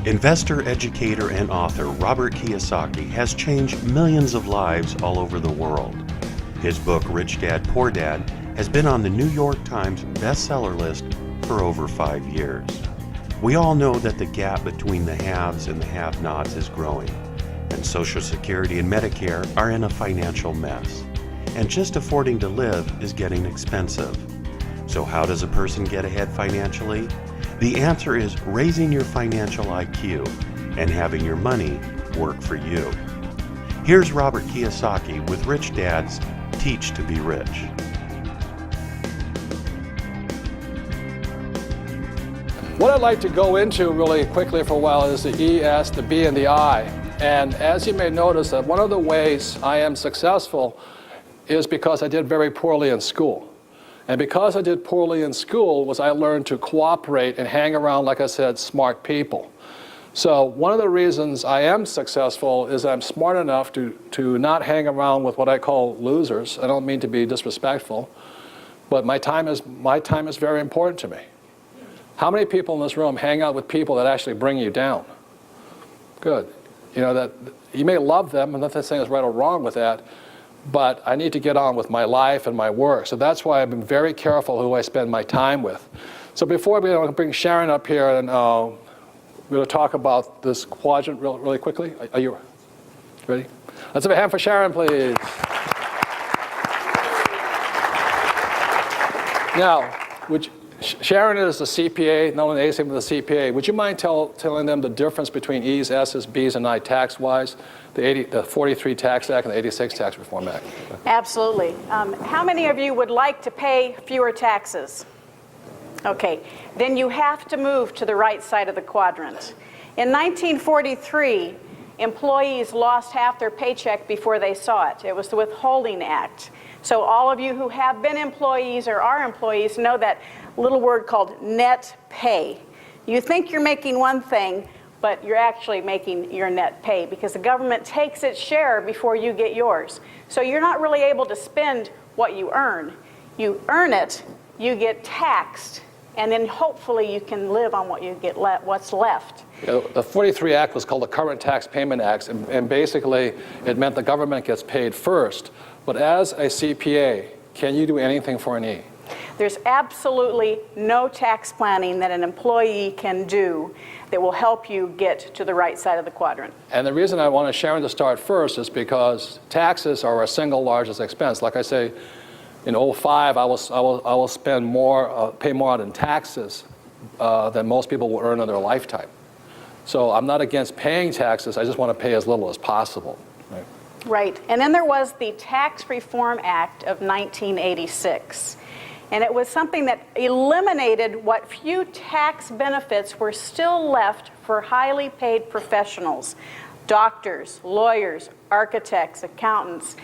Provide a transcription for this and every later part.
Investor, educator, and author Robert Kiyosaki has changed millions of lives all over the world. His book, Rich Dad, Poor Dad, has been on the New York Times bestseller list for over 5 years. We all know that the gap between the haves and the have-nots is growing, and Social Security and Medicare are in a financial mess. And just affording to live is getting expensive. So how does a person get ahead financially? The answer is raising your financial IQ and having your money work for you. Here's Robert Kiyosaki with Rich Dad's Teach to Be Rich. What I'd like to go into really quickly for a while is the E, S, the B, and the I. And as you may notice, that one of the ways I am successful is because I did very poorly in school. And because I did poorly in school was I learned to cooperate and hang around, like I said, smart people. So one of the reasons I am successful is I'm smart enough to not hang around with what I call losers. I don't mean to be disrespectful, but my time is very important to me. How many people in this room hang out with people that actually bring you down? Good. You know, that you may love them, and nothing saying is right or wrong with that, but I need to get on with my life and my work. So that's why I've been very careful who I spend my time with. So before we bring Sharon up here, and we're going to talk about this quadrant really quickly. Are you ready? Let's have a hand for Sharon, please. Now, Sharon is a CPA, not only an ACM, but a CPA. Would you mind telling them the difference between E's, S's, B's, and I tax-wise? The 43 Tax Act and the 86 Tax Reform Act. Absolutely. How many of you would like to pay fewer taxes? Okay, then you have to move to the right side of the quadrant. In 1943, employees lost half their paycheck before they saw it. It was the Withholding Act. So all of you who have been employees or are employees know that little word called net pay. You think you're making one thing, but you're actually making your net pay because the government takes its share before you get yours. So you're not really able to spend what you earn. You earn it, you get taxed, and then hopefully you can live on what you get what's left. The 43 Act was called the Current Tax Payment Act, and basically it meant the government gets paid first. But as a CPA, can you do anything for an E? There's absolutely no tax planning that an employee can do that will help you get to the right side of the quadrant. And the reason I wanted Sharon to start first is because taxes are our single largest expense. Like I say, in 2005, I will spend more, pay more out in taxes than most people will earn in their lifetime. So I'm not against paying taxes. I just want to pay as little as possible. Right? Right. And then there was the Tax Reform Act of 1986. And it was something that eliminated what few tax benefits were still left for highly paid professionals, doctors, lawyers, architects, accountants.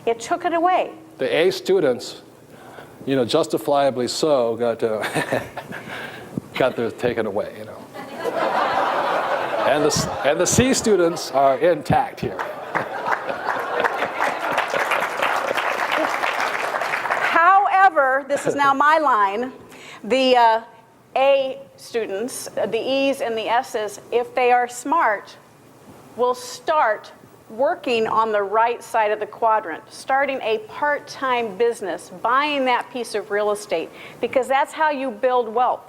It took it away. The A students, you know, justifiably so, got theirs taken away, you know. And the C students are intact here. However, this is now my line, the A students, the E's and the S's, if they are smart, will start working on the right side of the quadrant, starting a part-time business, buying that piece of real estate, because that's how you build wealth.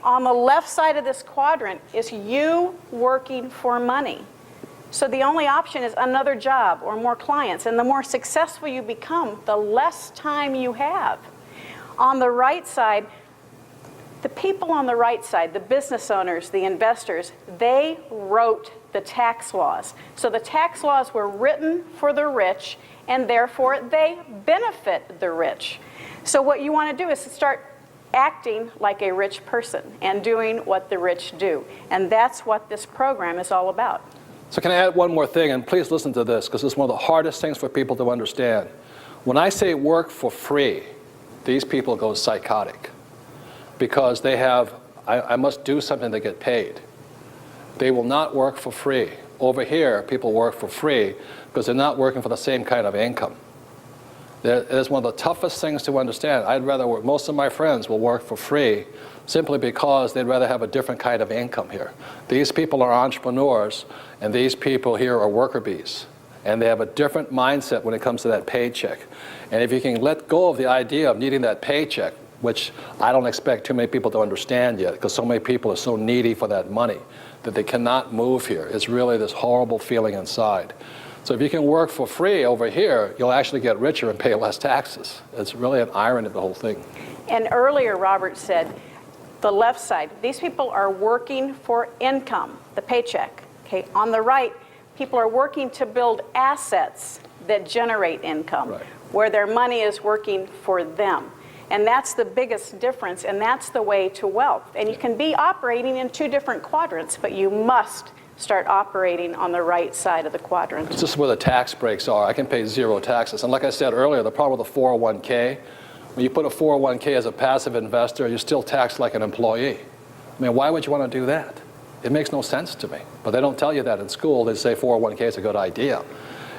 On the left side of this quadrant is you working for money. So the only option is another job or more clients, and the more successful you become, the less time you have. On the right side, the people on the right side, the business owners, the investors, they wrote the tax laws. So the tax laws were written for the rich, and therefore they benefit the rich. So what you want to do is to start acting like a rich person and doing what the rich do. And that's what this program is all about. So can I add one more thing? And please listen to this, because it's one of the hardest things for people to understand. When I say work for free, these people go psychotic because they have, I must do something to get paid. They will not work for free. Over here, people work for free because they're not working for the same kind of income. It is one of the toughest things to understand. I'd rather work, most of my friends will work for free simply because they'd rather have a different kind of income here. These people are entrepreneurs, and these people here are worker bees. And they have a different mindset when it comes to that paycheck. And if you can let go of the idea of needing that paycheck, which I don't expect too many people to understand yet, because so many people are so needy for that money that they cannot move here. It's really this horrible feeling inside. So if you can work for free over here, you'll actually get richer and pay less taxes. It's really an irony of the whole thing. And earlier, Robert said, the left side, these people are working for income, the paycheck. Okay, on the right, people are working to build assets that generate income, right, where their money is working for them. And that's the biggest difference, and that's the way to wealth. And you can be operating in two different quadrants, but you must start operating on the right side of the quadrant. This is where the tax breaks are. I can pay zero taxes. And like I said earlier, the problem with the 401k, when you put a 401k as a passive investor, you're still taxed like an employee. I mean, why would you want to do that? It makes no sense to me. But they don't tell you that in school. They say 401k is a good idea.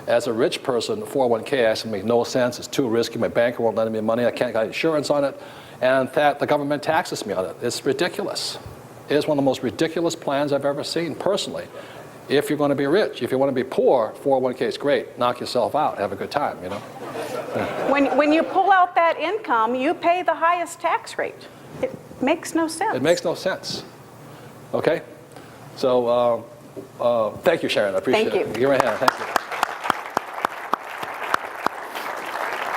As a rich person, 401k actually makes no sense. It's too risky. My banker won't lend me money. I can't get insurance on it. And that the government taxes me on it. It's ridiculous. It is one of the most ridiculous plans I've ever seen, personally. If you're going to be rich. If you want to be poor, 401k is great. Knock yourself out. Have a good time, you know. When you pull out that income, you pay the highest tax rate. It makes no sense. It makes no sense. Okay? So thank you, Sharon. I appreciate Thank you. it. Give her a hand. Thank you.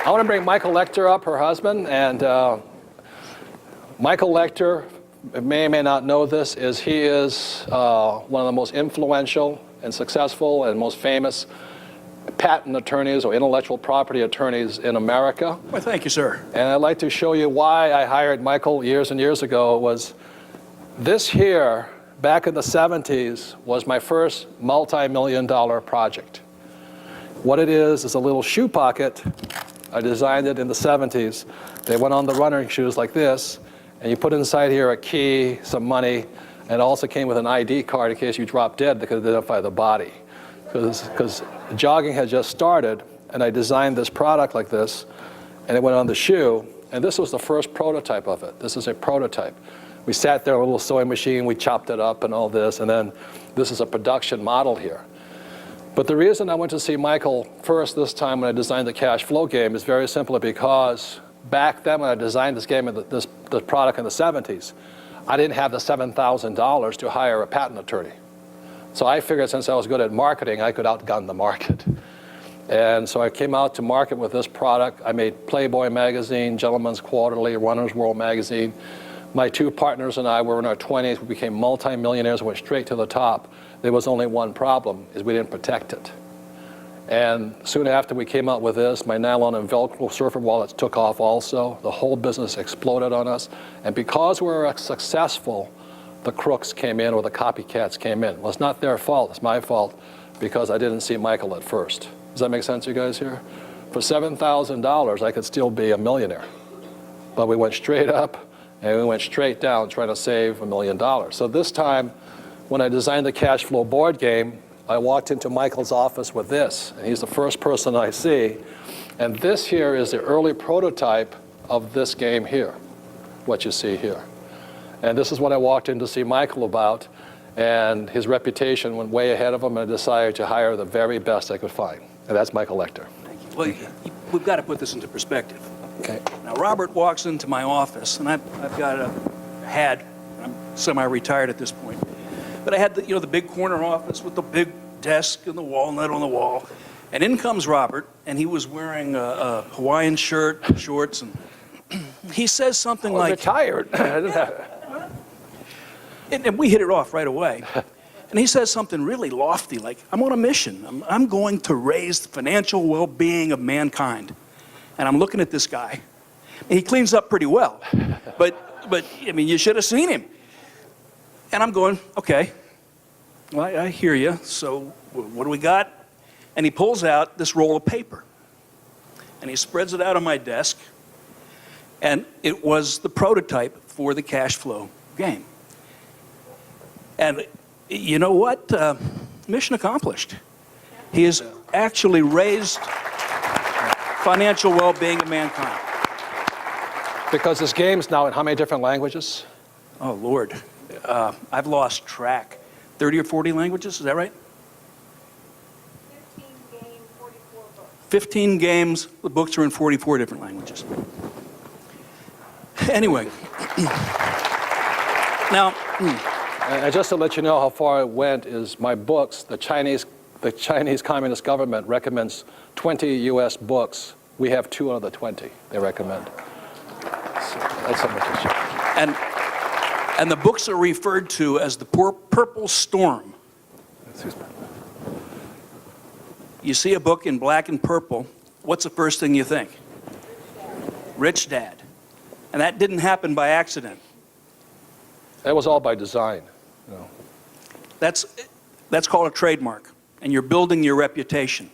I want to bring Michael Lecter up, her husband. And Michael Lecter, may or may not know this, he is one of the most influential and successful and most famous patent attorneys or intellectual property attorneys in America. Well, thank you, sir. And I'd like to show you why I hired Michael years and years ago. Was this here, back in the 70s, was my first multi-million-dollar project. What it is a little shoe pocket. I designed it in the 70s. They went on the running shoes like this, and you put inside here a key, some money, and it also came with an ID card in case you drop dead. They could identify the body. Because jogging had just started, and I designed this product like this, and it went on the shoe, and this was the first prototype of it. This is a prototype. We sat there with a little sewing machine, we chopped it up and all this, and then this is a production model here. But the reason I went to see Michael first this time when I designed the cash flow game is very simply because back then when I designed this game, this product in the 70s, I didn't have the $7,000 to hire a patent attorney. So I figured since I was good at marketing, I could outgun the market. And so I came out to market with this product. I made Playboy magazine, Gentleman's Quarterly, Runner's World magazine. My two partners and I were in our 20s. We became multi-millionaires, went straight to the top. There was only one problem, is we didn't protect it. And soon after we came out with this, my nylon and Velcro surfer wallets took off also. The whole business exploded on us. And because we were successful, the crooks came in, or the copycats came in. Well, it's not their fault, it's my fault, because I didn't see Michael at first. Does that make sense, you guys here? For $7,000, I could still be a millionaire. But we went straight up, and we went straight down trying to save $1 million. So this time, when I designed the cash flow board game, I walked into Michael's office with this, and he's the first person I see. And this here is the early prototype of this game here, what you see here. And this is what I walked in to see Michael about, and his reputation went way ahead of him, and I decided to hire the very best I could find. And that's Michael Lecter. Thank you. Well, we've got to put this into perspective. Okay. Now, Robert walks into my office, and I'm semi-retired at this point, but I had the big corner office with the big desk and the walnut on the wall. And in comes Robert, and he was wearing a Hawaiian shirt, shorts, and he says something like... retired. And we hit it off right away. And he says something really lofty, like, I'm on a mission. I'm going to raise the financial well-being of mankind. And I'm looking at this guy, and he cleans up pretty well. But I mean, you should have seen him. And I'm going, okay, well, I hear you. So what do we got? And he pulls out this roll of paper, and he spreads it out on my desk, and it was the prototype for the cash flow game. And you know what? Mission accomplished. He has actually raised financial well-being of mankind. Because this game's now in how many different languages? Oh, Lord. I've lost track. 30 or 40 languages, is that right? 15 games, 44 books. 15 games, the books are in 44 different languages. Anyway. Now, And just to let you know how far it went is my books, the Chinese Communist government recommends 20 U.S. books. We have 2 out of the 20 they recommend. So that's how much it's changed. and the books are referred to as the Purple Storm. Excuse me. You see a book in black and purple, what's the first thing you think? Rich Dad. And that didn't happen by accident. That was all by design. You know. That's called a trademark, and you're building your reputation.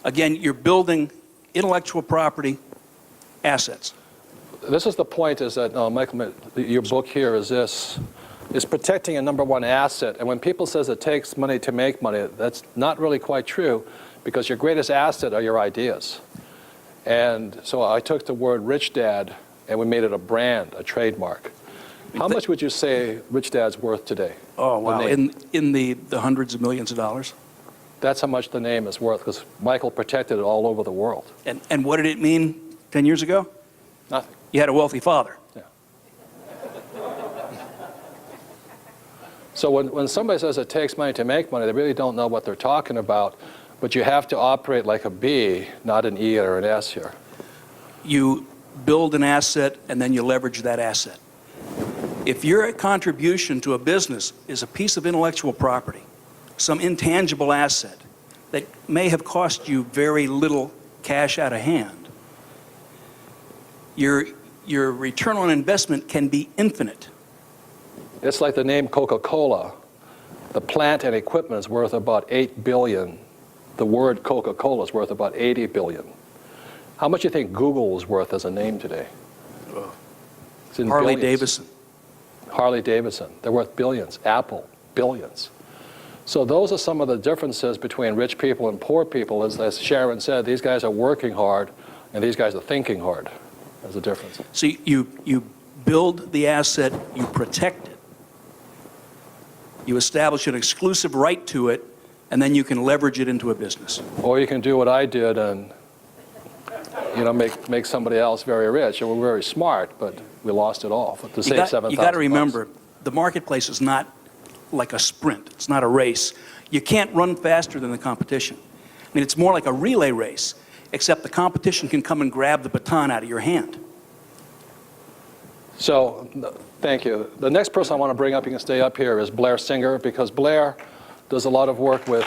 Again, you're building intellectual property assets. This is the point, is that, Michael, your book here is this, is protecting a number one asset. And when people says it takes money to make money, that's not really quite true, because your greatest asset are your ideas. And so I took the word Rich Dad and we made it a brand, a trademark. How much would you say Rich Dad's worth today? Oh, wow. In the hundreds of millions of dollars. That's how much the name is worth, because Michael protected it all over the world. And what did it mean 10 years ago? Nothing. You had a wealthy father. Yeah. So when somebody says it takes money to make money, they really don't know what they're talking about. But you have to operate like a B, not an E or an S here. You build an asset and then you leverage that asset. If your contribution to a business is a piece of intellectual property, some intangible asset that may have cost you very little cash out of hand, your return on investment can be infinite. It's like the name Coca-Cola. The plant and equipment is worth about $8 billion. The word Coca-Cola is worth about $80 billion. How much do you think Google is worth as a name today? It's in Harley billions. Davidson. Harley Davidson. They're worth billions. Apple, billions. So those are some of the differences between rich people and poor people. As Sharon said, these guys are working hard and these guys are thinking hard. There's a difference. So you build the asset, you protect it, you establish an exclusive right to it, and then you can leverage it into a business. Or you can do what I did and make somebody else very rich. And we're very smart, but we lost it all to save $7,000. You got to remember, the marketplace is not like a sprint. It's not a race. You can't run faster than the competition. I mean, it's more like a relay race, except the competition can come and grab the baton out of your hand. So, thank you. The next person I want to bring up, you can stay up here, is Blair Singer, because Blair does a lot of work with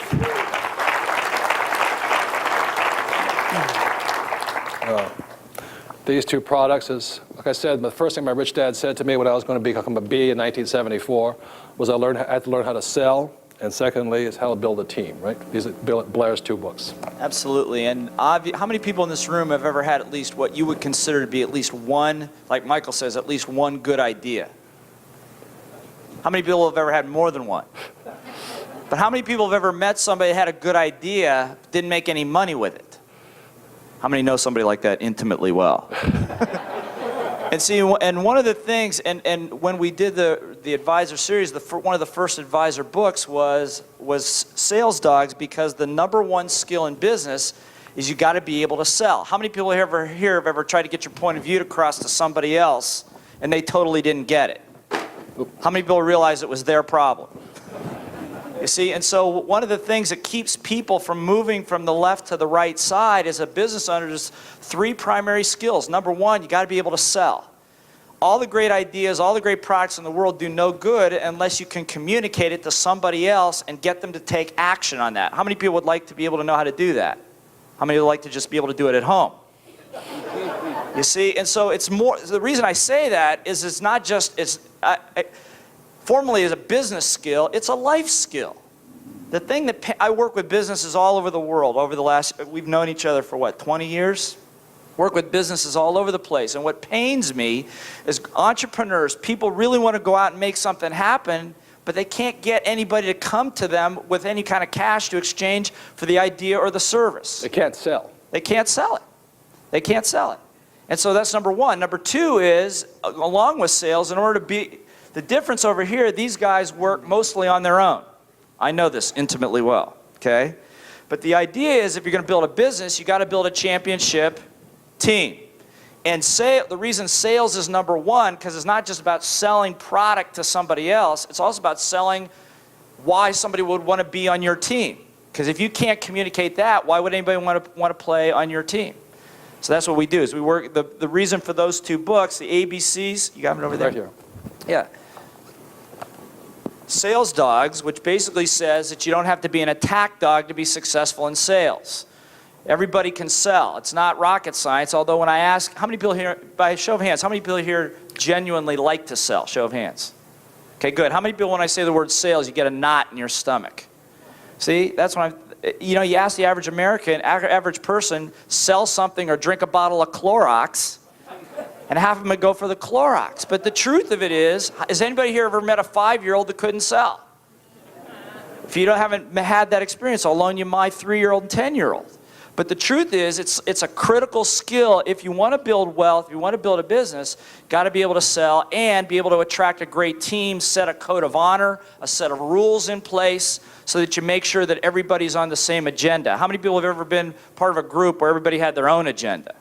these two products. Like I said, the first thing my rich dad said to me when I was going to become a B in 1974 was I had to learn how to sell, and secondly is how to build a team, right? These are Blair's 2 books. Absolutely. And how many people in this room have ever had at least what you would consider to be at least one, like Michael says, at least one good idea? How many people have ever had more than one? But how many people have ever met somebody that had a good idea, didn't make any money with it? How many know somebody like that intimately well? And see, and one of the things, and when we did the advisor series, one of the first advisor books was Sales Dogs, because the #1 skill in business is you got to be able to sell. How many people here have ever tried to get your point of view across to somebody else and they totally didn't get it? How many people realize it was their problem? You see, and so one of the things that keeps people from moving from the left to the right side as a business owner is 3 primary skills. #1, you got to be able to sell. All the great ideas, all the great products in the world do no good unless you can communicate it to somebody else and get them to take action on that. How many people would like to be able to know how to do that? How many would like to just be able to do it at home? You see, and so it's more, the reason I say that is it's not just, formally as a business skill, it's a life skill. The thing that I work with businesses all over the world we've known each other for what, 20 years? Work with businesses all over the place. And what pains me is entrepreneurs, people really want to go out and make something happen, but they can't get anybody to come to them with any kind of cash to exchange for the idea or the service. They can't sell. They can't sell it. They can't sell it. And so that's number one. Number two is, along with sales, in order to be, the difference over here, these guys work mostly on their own. I know this intimately well, okay? But the idea is if you're going to build a business, you got to build a championship team. And the reason sales is number one, because it's not just about selling product to somebody else, it's also about selling why somebody would want to be on your team. Because if you can't communicate that, why would anybody want to play on your team? So that's what we do, is we work, the reason for those two books, the ABCs, you got them over there? Right here. Yeah. Sales Dogs, which basically says that you don't have to be an attack dog to be successful in sales. Everybody can sell. It's not rocket science, although when I ask, how many people here, by show of hands, how many people here genuinely like to sell? Show of hands. Okay, good. How many people, when I say the word sales, you get a knot in your stomach? See, that's when you ask the average American, average person, sell something or drink a bottle of Clorox, and half of them would go for the Clorox. But the truth of it is, has anybody here ever met a 5-year-old that couldn't sell? If you haven't had that experience, I'll loan you my 3-year-old and 10-year-old. But the truth is, it's a critical skill. If you want to build wealth, if you want to build a business, got to be able to sell and be able to attract a great team, set a code of honor, a set of rules in place so that you make sure that everybody's on the same agenda. How many people have ever been part of a group where everybody had their own agenda?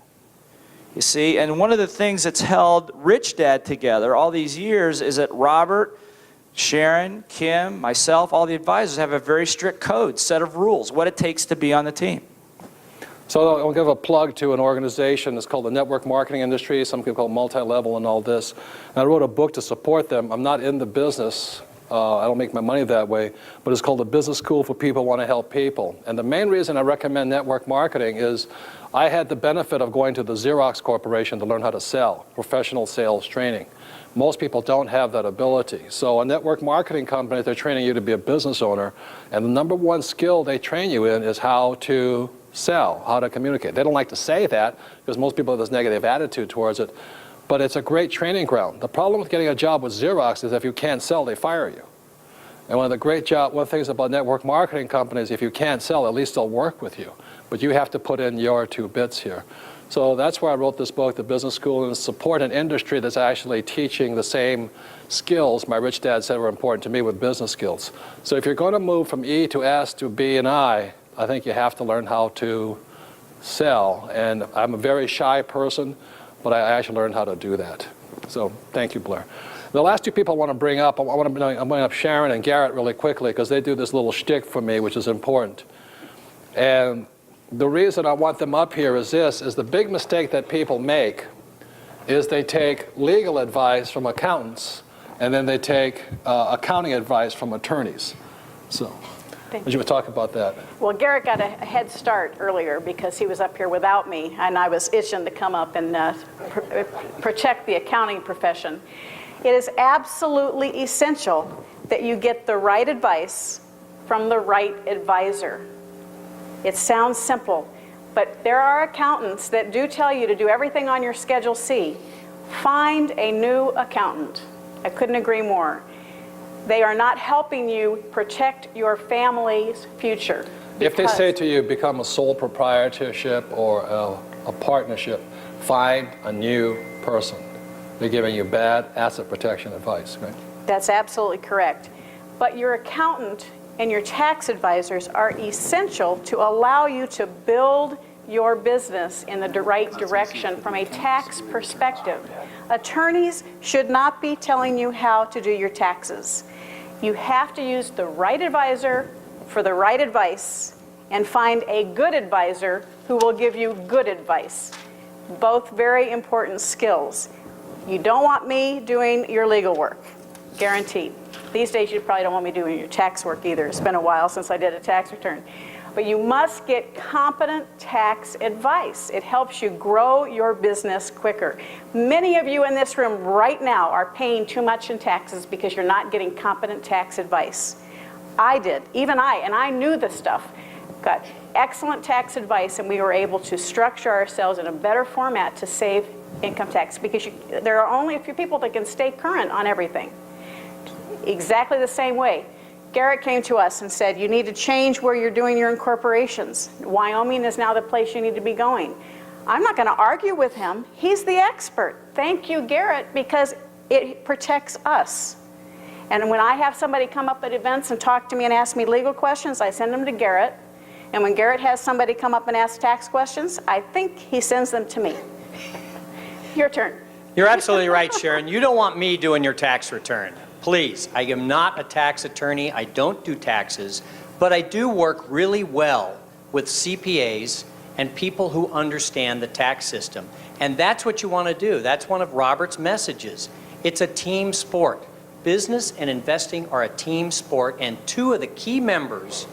You see, and one of the things that's held Rich Dad together all these years is that Robert, Sharon, Kim, myself, all the advisors have a very strict code, set of rules, what it takes to be on the team. So I'll give a plug to an organization that's called the network marketing industry. Some people call it multi-level and all this. And I wrote a book to support them. I'm not in the business. I don't make my money that way. But it's called The Business School for People Who Want to Help People. And the main reason I recommend network marketing is I had the benefit of going to the Xerox Corporation to learn how to sell, professional sales training. Most people don't have that ability. So a network marketing company, they're training you to be a business owner. And the number one skill they train you in is how to sell, how to communicate. They don't like to say that because most people have this negative attitude towards it, but it's a great training ground. The problem with getting a job with Xerox is if you can't sell, they fire you. And one of the things about network marketing companies, if you can't sell, at least they'll work with you. But you have to put in your 2 bits here. So that's why I wrote this book, The Business School, and support an industry that's actually teaching the same skills my rich dad said were important to me with business skills. So if you're going to move from E to S to B and I think you have to learn how to sell. And I'm a very shy person, but I actually learned how to do that. So thank you, Blair. The last 2 people I want to bring up, I'm going to bring up Sharon and Garrett really quickly because they do this little shtick for me, which is important. And the reason I want them up here is this, is the big mistake that people make is they take legal advice from accountants and then they take accounting advice from attorneys. So. Would you talk about that? Well, Garrett got a head start earlier because he was up here without me, and I was itching to come up and protect the accounting profession. It is absolutely essential that you get the right advice from the right advisor. It sounds simple, but there are accountants that do tell you to do everything on your Schedule C. Find a new accountant. I couldn't agree more. They are not helping you protect your family's future. If they say to you, become a sole proprietorship or a partnership, find a new person. They're giving you bad asset protection advice, right? That's absolutely correct. But your accountant and your tax advisors are essential to allow you to build your business in the right direction from a tax perspective. Attorneys should not be telling you how to do your taxes. You have to use the right advisor for the right advice and find a good advisor who will give you good advice. Both very important skills. You don't want me doing your legal work, guaranteed. These days you probably don't want me doing your tax work either. It's been a while since I did a tax return. But you must get competent tax advice. It helps you grow your business quicker. Many of you in this room right now are paying too much in taxes because you're not getting competent tax advice. I did, even and I knew this stuff. Got excellent tax advice, and we were able to structure ourselves in a better format to save income tax because there are only a few people that can stay current on everything. Exactly the same way. Garrett came to us and said, you need to change where you're doing your incorporations. Wyoming is now the place you need to be going. I'm not going to argue with him. He's the expert. Thank you, Garrett, because it protects us. And when I have somebody come up at events and talk to me and ask me legal questions, I send them to Garrett. And when Garrett has somebody come up and ask tax questions, I think he sends them to me. Your turn. You're absolutely right, Sharon. You don't want me doing your tax return. Please, I am not a tax attorney. I don't do taxes, but I do work really well with CPAs and people who understand the tax system. And that's what you want to do. That's one of Robert's messages. It's a team sport. Business and investing are a team sport, and two of the key members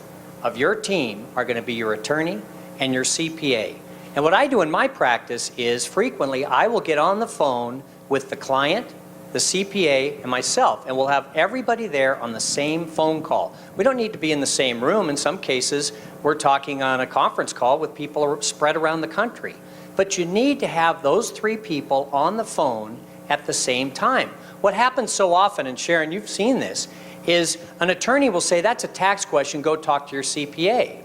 of your team are going to be your attorney and your CPA. And what I do in my practice is frequently I will get on the phone with the client, the CPA, and myself, and we'll have everybody there on the same phone call. We don't need to be in the same room. In some cases, we're talking on a conference call with people spread around the country. But you need to have those three people on the phone at the same time. What happens so often, and Sharon, you've seen this, is an attorney will say, that's a tax question, go talk to your CPA.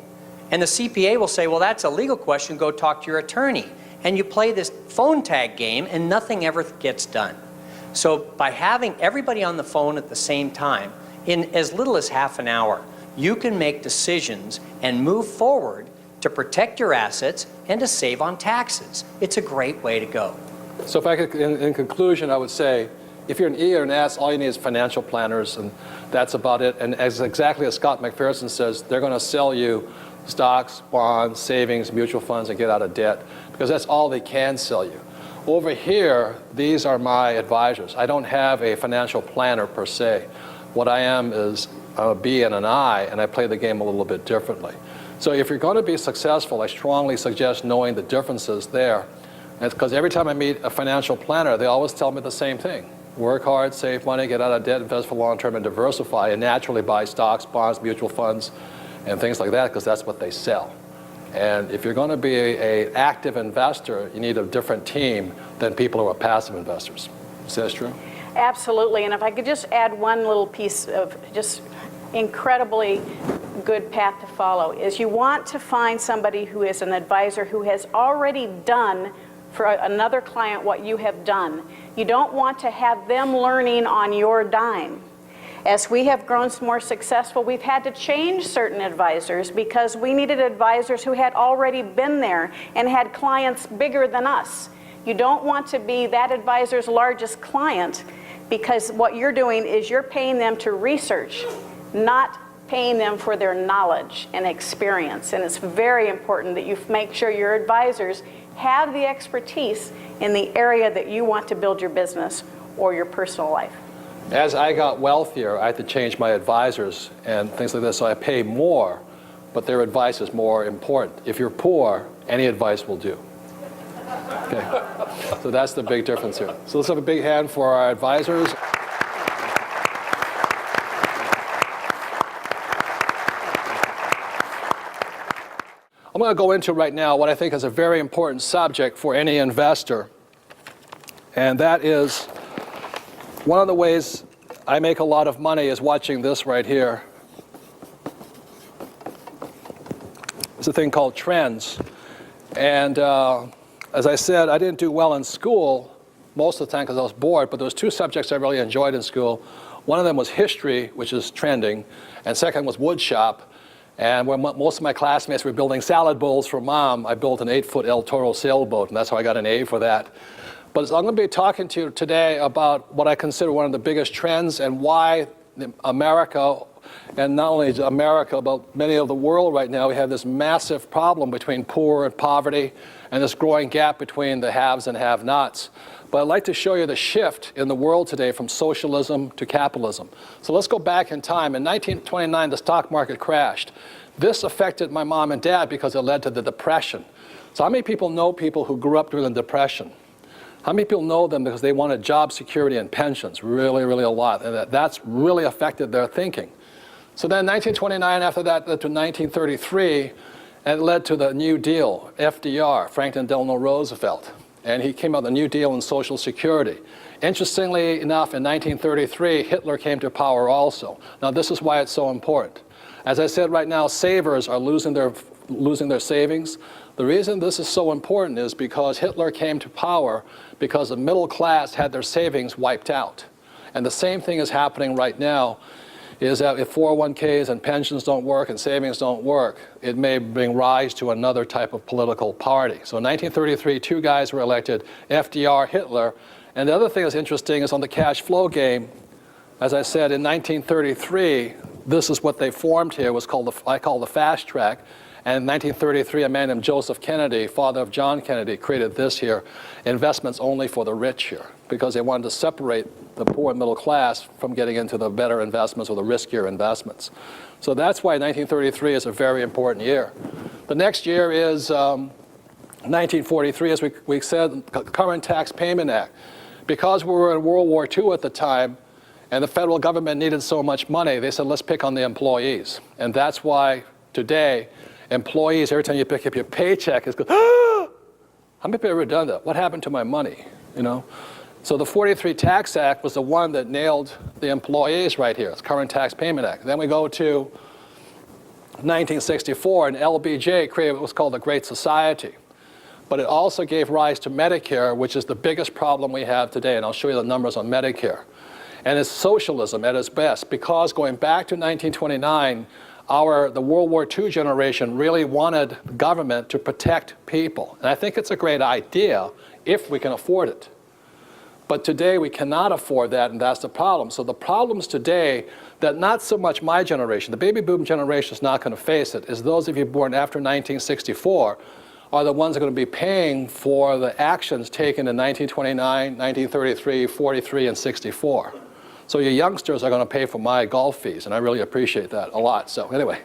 And the CPA will say, well, that's a legal question, go talk to your attorney. And you play this phone tag game and nothing ever gets done. So by having everybody on the phone at the same time, in as little as half an hour, you can make decisions and move forward to protect your assets and to save on taxes. It's a great way to go. So if I could, in conclusion, I would say, if you're an E or an S, all you need is financial planners, and that's about it. And exactly as Scott McPherson says, they're going to sell you stocks, bonds, savings, mutual funds, and get out of debt, because that's all they can sell you. Over here, these are my advisors. I don't have a financial planner per se. What I am is a B and an I, and I play the game a little bit differently. So if you're going to be successful, I strongly suggest knowing the differences there. Because every time I meet a financial planner, they always tell me the same thing. Work hard, save money, get out of debt, invest for long term, and diversify, and naturally buy stocks, bonds, mutual funds, and things like that, because that's what they sell. And if you're going to be an active investor, you need a different team than people who are passive investors. Is that true? Absolutely. And if I could just add one little piece of just incredibly good path to follow, is you want to find somebody who is an advisor who has already done for another client what you have done. You don't want to have them learning on your dime. As we have grown more successful, we've had to change certain advisors because we needed advisors who had already been there and had clients bigger than us. You don't want to be that advisor's largest client, because what you're doing is you're paying them to research, not paying them for their knowledge and experience. And it's very important that you make sure your advisors have the expertise in the area that you want to build your business or your personal life. As I got wealthier, I had to change my advisors and things like this, so I pay more, but their advice is more important. If you're poor, any advice will do. Okay. So that's the big difference here. So let's have a big hand for our advisors. I'm going to go into right now what I think is a very important subject for any investor, and that is one of the ways I make a lot of money is watching this right here. It's a thing called trends. And as I said, I didn't do well in school most of the time because I was bored, but there was two subjects I really enjoyed in school. One of them was history, which is trending, and second was wood shop. And when most of my classmates were building salad bowls for Mom, I built an 8-foot El Toro sailboat, and that's how I got an A for that. But I'm going to be talking to you today about what I consider one of the biggest trends and why America, and not only America, but many of the world right now, we have this massive problem between poor and poverty and this growing gap between the haves and have-nots. But I'd like to show you the shift in the world today from socialism to capitalism. So let's go back in time. In 1929, the stock market crashed. This affected my mom and dad because it led to the Depression. So how many people know people who grew up during the Depression? How many people know them because they wanted job security and pensions? Really, really a lot. And that's really affected their thinking. So then 1929, after that, led to 1933, and it led to the New Deal, FDR, Franklin Delano Roosevelt. And he came out with the New Deal in Social Security. Interestingly enough, in 1933, Hitler came to power also. Now, this is why it's so important. As I said right now, savers are losing their savings. The reason this is so important is because Hitler came to power because the middle class had their savings wiped out. And the same thing is happening right now, is that if 401ks and pensions don't work and savings don't work, it may bring rise to another type of political party. So in 1933, two guys were elected, FDR, Hitler. And the other thing that's interesting is on the cash flow game, as I said, in 1933, this is what they formed here, was called I call the fast track. And in 1933, a man named Joseph Kennedy, father of John Kennedy, created this here, investments only for the rich here, because they wanted to separate the poor and middle class from getting into the better investments or the riskier investments. So that's why 1933 is a very important year. The next year is 1943, as we said, the Current Tax Payment Act. Because we were in World War II at the time, and the federal government needed so much money, they said, let's pick on the employees. And that's why today, employees, every time you pick up your paycheck, it's go, ah! How many people have ever done that? What happened to my money? You know? So the 43 Tax Act was the one that nailed the employees right here. It's Current Tax Payment Act. Then we go to 1964, and LBJ created what was called the Great Society. But it also gave rise to Medicare, which is the biggest problem we have today, and I'll show you the numbers on Medicare. And it's socialism at its best, because going back to 1929, the World War II generation really wanted government to protect people. And I think it's a great idea if we can afford it. But today we cannot afford that, and that's the problem. So the problems today that not so much my generation, the baby boom generation is not going to face it, is those of you born after 1964 are the ones that are going to be paying for the actions taken in 1929, 1933, 43, and 64. So your youngsters are going to pay for my golf fees, and I really appreciate that a lot. So anyway,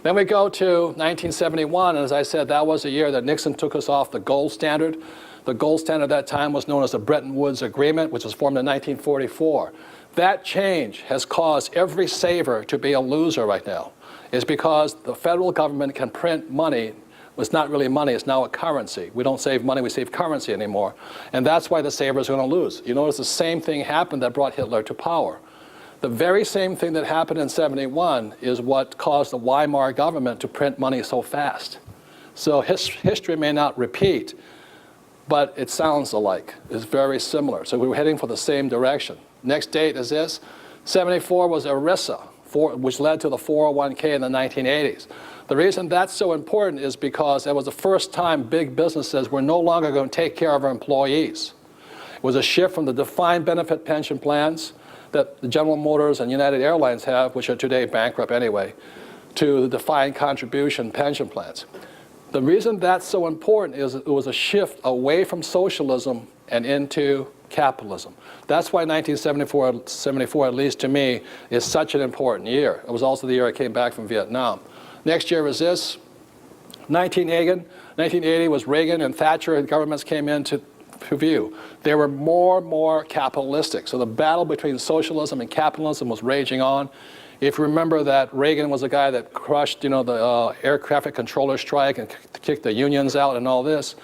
then we go to 1971, and as I said, that was the year that Nixon took us off the gold standard. The gold standard at that time was known as the Bretton Woods Agreement, which was formed in 1944. That change has caused every saver to be a loser right now. It's because the federal government can print money. It's not really money, it's now a currency. We don't save money, we save currency anymore. And that's why the savers are going to lose. You notice the same thing happened that brought Hitler to power. The very same thing that happened in 71 is what caused the Weimar government to print money so fast. So history may not repeat, but it sounds alike. It's very similar. So we were heading for the same direction. Next date is this. 74 was ERISA, which led to the 401k in the 1980s. The reason that's so important is because it was the first time big businesses were no longer going to take care of our employees. It was a shift from the defined benefit pension plans that the General Motors and United Airlines have, which are today bankrupt anyway, to the defined contribution pension plans. The reason that's so important is it was a shift away from socialism and into capitalism. That's why 1974, at least to me, is such an important year. It was also the year I came back from Vietnam. Next year was this, 1980 was Reagan and Thatcher, and governments came into view. They were more capitalistic. So the battle between socialism and capitalism was raging on. If you remember that Reagan was the guy that crushed, the air traffic controller strike and kicked the unions out and all this.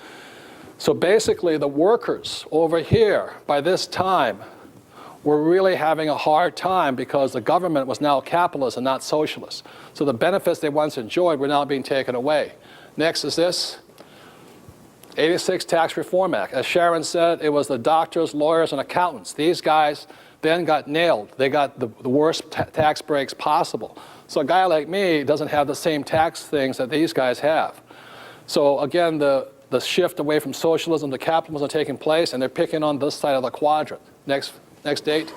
So basically the workers over here by this time were really having a hard time because the government was now capitalist and not socialist. So the benefits they once enjoyed were now being taken away. Next is this, 86 Tax Reform Act. As Sharon said, it was the doctors, lawyers, and accountants. These guys then got nailed. They got the worst tax breaks possible. So a guy like me doesn't have the same tax things that these guys have. So again, the shift away from socialism to capitalism is taking place, and they're picking on this side of the quadrant. Next date.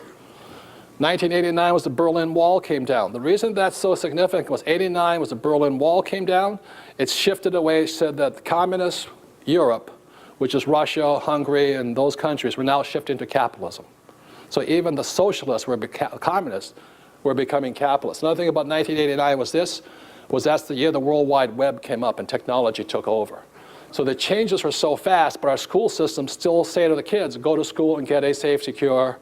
1989 was the Berlin Wall came down. The reason that's so significant was 89 was the Berlin Wall came down. It shifted away, said that communist Europe, which is Russia, Hungary, and those countries, were now shifting to capitalism. So even the socialists communists were becoming capitalists. Another thing about 1989 was that's the year the World Wide Web came up and technology took over. So the changes were so fast, but our school systems still say to the kids, go to school and get a safe, secure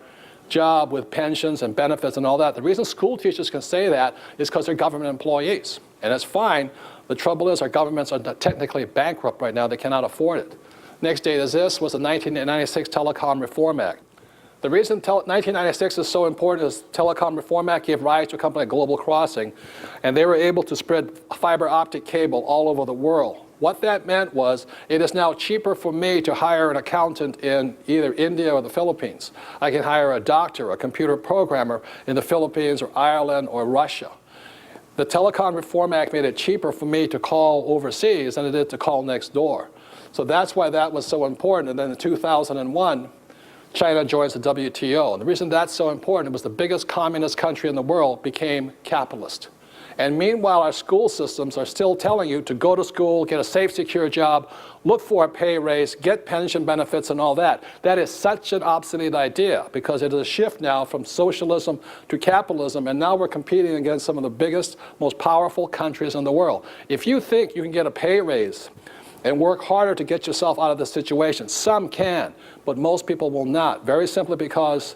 job with pensions and benefits and all that. The reason school teachers can say that is because they're government employees. And it's fine. The trouble is our governments are technically bankrupt right now. They cannot afford it. Next date is this, was the 1996 Telecom Reform Act. The reason 1996 is so important is Telecom Reform Act gave rise to a company like Global Crossing, and they were able to spread fiber optic cable all over the world. What that meant was it is now cheaper for me to hire an accountant in either India or the Philippines. I can hire a doctor, a computer programmer in the Philippines or Ireland or Russia. The Telecom Reform Act made it cheaper for me to call overseas than it did to call next door. So that's why that was so important. And then in 2001, China joins the WTO. And the reason that's so important was the biggest communist country in the world became capitalist. And meanwhile, our school systems are still telling you to go to school, get a safe, secure job, look for a pay raise, get pension benefits and all that. That is such an obsolete idea because it is a shift now from socialism to capitalism, and now we're competing against some of the biggest, most powerful countries in the world. If you think you can get a pay raise and work harder to get yourself out of this situation, some can, but most people will not, very simply because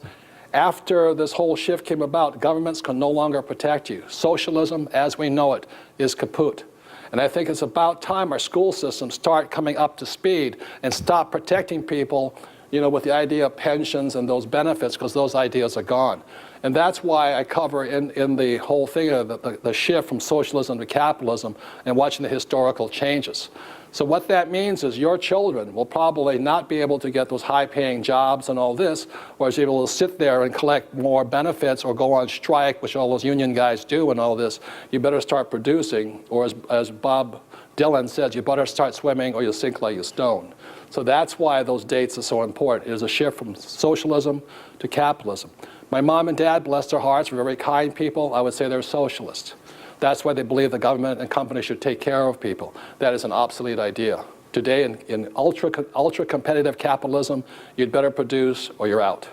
after this whole shift came about, governments can no longer protect you. Socialism, as we know it, is kaput. And I think it's about time our school systems start coming up to speed and stop protecting people, with the idea of pensions and those benefits, because those ideas are gone. And that's why I cover in the whole thing the shift from socialism to capitalism and watching the historical changes. So what that means is your children will probably not be able to get those high-paying jobs and all this, whereas you're able to sit there and collect more benefits or go on strike, which all those union guys do and all this. You better start producing, or as Bob Dylan says, you better start swimming or you'll sink like a stone. So that's why those dates are so important. It is a shift from socialism to capitalism. My mom and dad, bless their hearts, were very kind people. I would say they're socialists. That's why they believe the government and companies should take care of people. That is an obsolete idea. Today, in ultra-competitive capitalism, you'd better produce or you're out.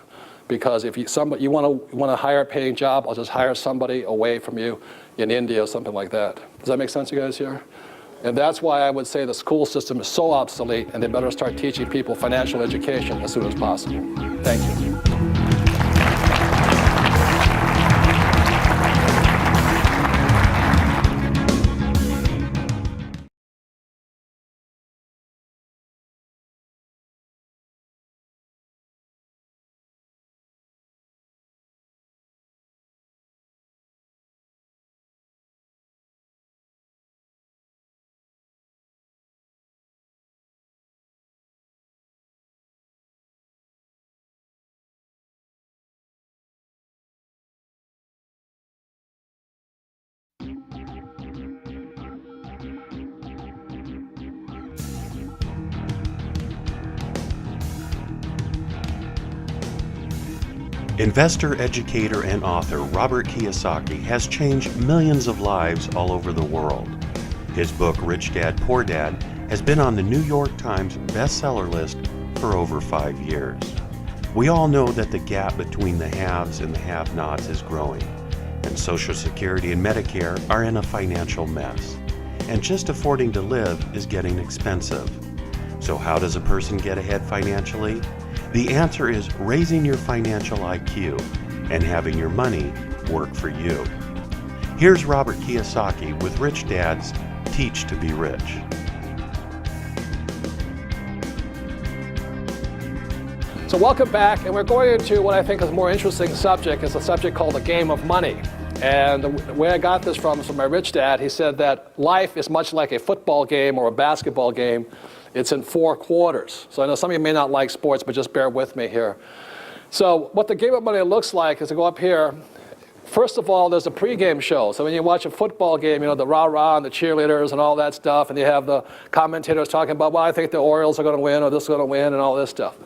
Because if you want a higher paying job, I'll just hire somebody away from you in India or something like that. Does that make sense, you guys here? And that's why I would say the school system is so obsolete, and they better start teaching people financial education as soon as possible. Thank you. Investor, educator, and author Robert Kiyosaki has changed millions of lives all over the world. His book, Rich Dad, Poor Dad, has been on the New York Times bestseller list for over 5 years. We all know that the gap between the haves and the have-nots is growing, and Social Security and Medicare are in a financial mess. And just affording to live is getting expensive. So how does a person get ahead financially? The answer is raising your financial IQ and having your money work for you. Here's Robert Kiyosaki with Rich Dad's Teach to Be Rich. So welcome back, and we're going into what I think is a more interesting subject. It's a subject called the game of money. And the way I got this from is from my rich dad. He said that life is much like a football game or a basketball game. It's in 4 quarters. So I know some of you may not like sports, but just bear with me here. So what the game of money looks like is to go up here. First of all, there's a pregame show. So when you watch a football game, the rah-rah and the cheerleaders and all that stuff, and you have the commentators talking about, well, I think the Orioles are going to win, or this is going to win, and all this stuff.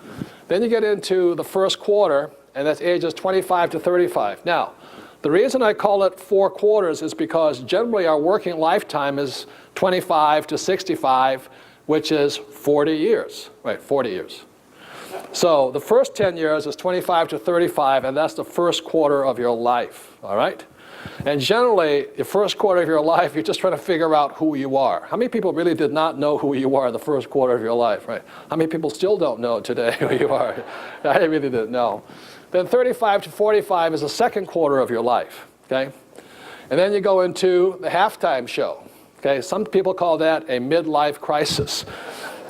Then you get into the first quarter, and that's ages 25 to 35. Now, the reason I call it 4 quarters is because generally our working lifetime is 25 to 65, which is 40 years, right, 40 years. So the first 10 years is 25 to 35, and that's the first quarter of your life, all right? And generally, the first quarter of your life, you're just trying to figure out who you are. How many people really did not know who you are in the first quarter of your life, right? How many people still don't know today who you are? I really didn't know. Then 35 to 45 is the second quarter of your life, okay? And then you go into the halftime show, okay? Some people call that a midlife crisis.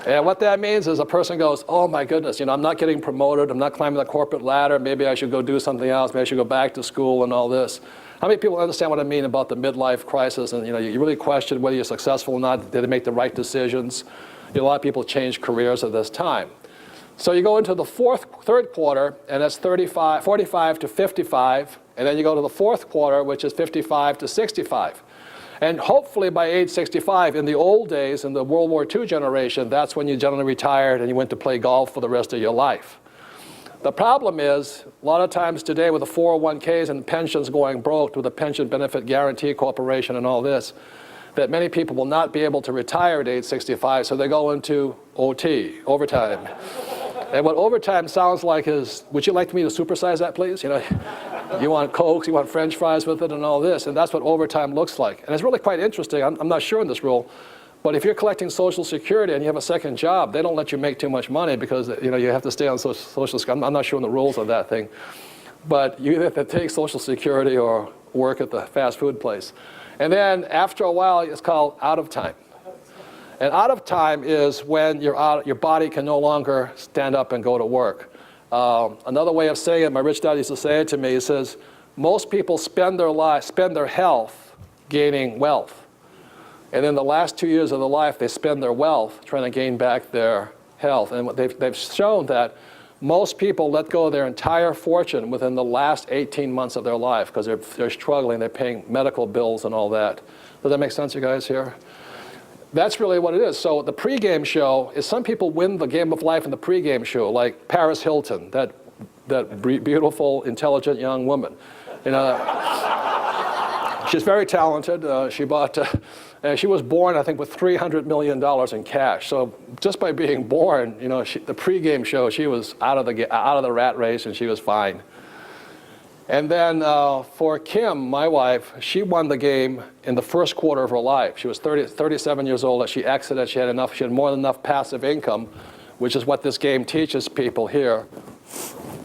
And what that means is a person goes, oh my goodness, I'm not getting promoted, I'm not climbing the corporate ladder, maybe I should go do something else, maybe I should go back to school and all this. How many people understand what I mean about the midlife crisis? And you really question whether you're successful or not. Did they make the right decisions? A lot of people change careers at this time. So you go into the third quarter, and that's 45 to 55. And then you go to the fourth quarter, which is 55 to 65. And hopefully by age 65, in the old days, in the World War II generation, that's when you generally retired and you went to play golf for the rest of your life. The problem is, a lot of times today with the 401ks and pensions going broke with the Pension Benefit Guaranty Corporation and all this, that many people will not be able to retire at age 65, so they go into OT, overtime. And what overtime sounds like is, would you like me to supersize that, please? You want Cokes, you want French fries with it and all this, and that's what overtime looks like. And it's really quite interesting. I'm not sure in this rule, but if you're collecting Social Security and you have a second job, they don't let you make too much money because you have to stay on Social Security. I'm not sure on the rules of that thing. But you either have to take Social Security or work at the fast food place. And then after a while, it's called out of time. And out of time is when your body can no longer stand up and go to work. Another way of saying it, my rich dad used to say it to me, he says, most people spend their health gaining wealth. And in the last 2 years of their life, they spend their wealth trying to gain back their health. And they've shown that most people let go of their entire fortune within the last 18 months of their life because they're struggling, they're paying medical bills and all that. Does that make sense, you guys here? That's really what it is. So the pregame show is some people win the game of life in the pregame show, like Paris Hilton, that beautiful, intelligent young woman. She's very talented. She was born, I think, with $300 million in cash. So just by being born, the pregame show, she was out of the rat race, and she was fine. And then for Kim, my wife, she won the game in the first quarter of her life. She was 37 years old. She exited. She had more than enough passive income, which is what this game teaches people here,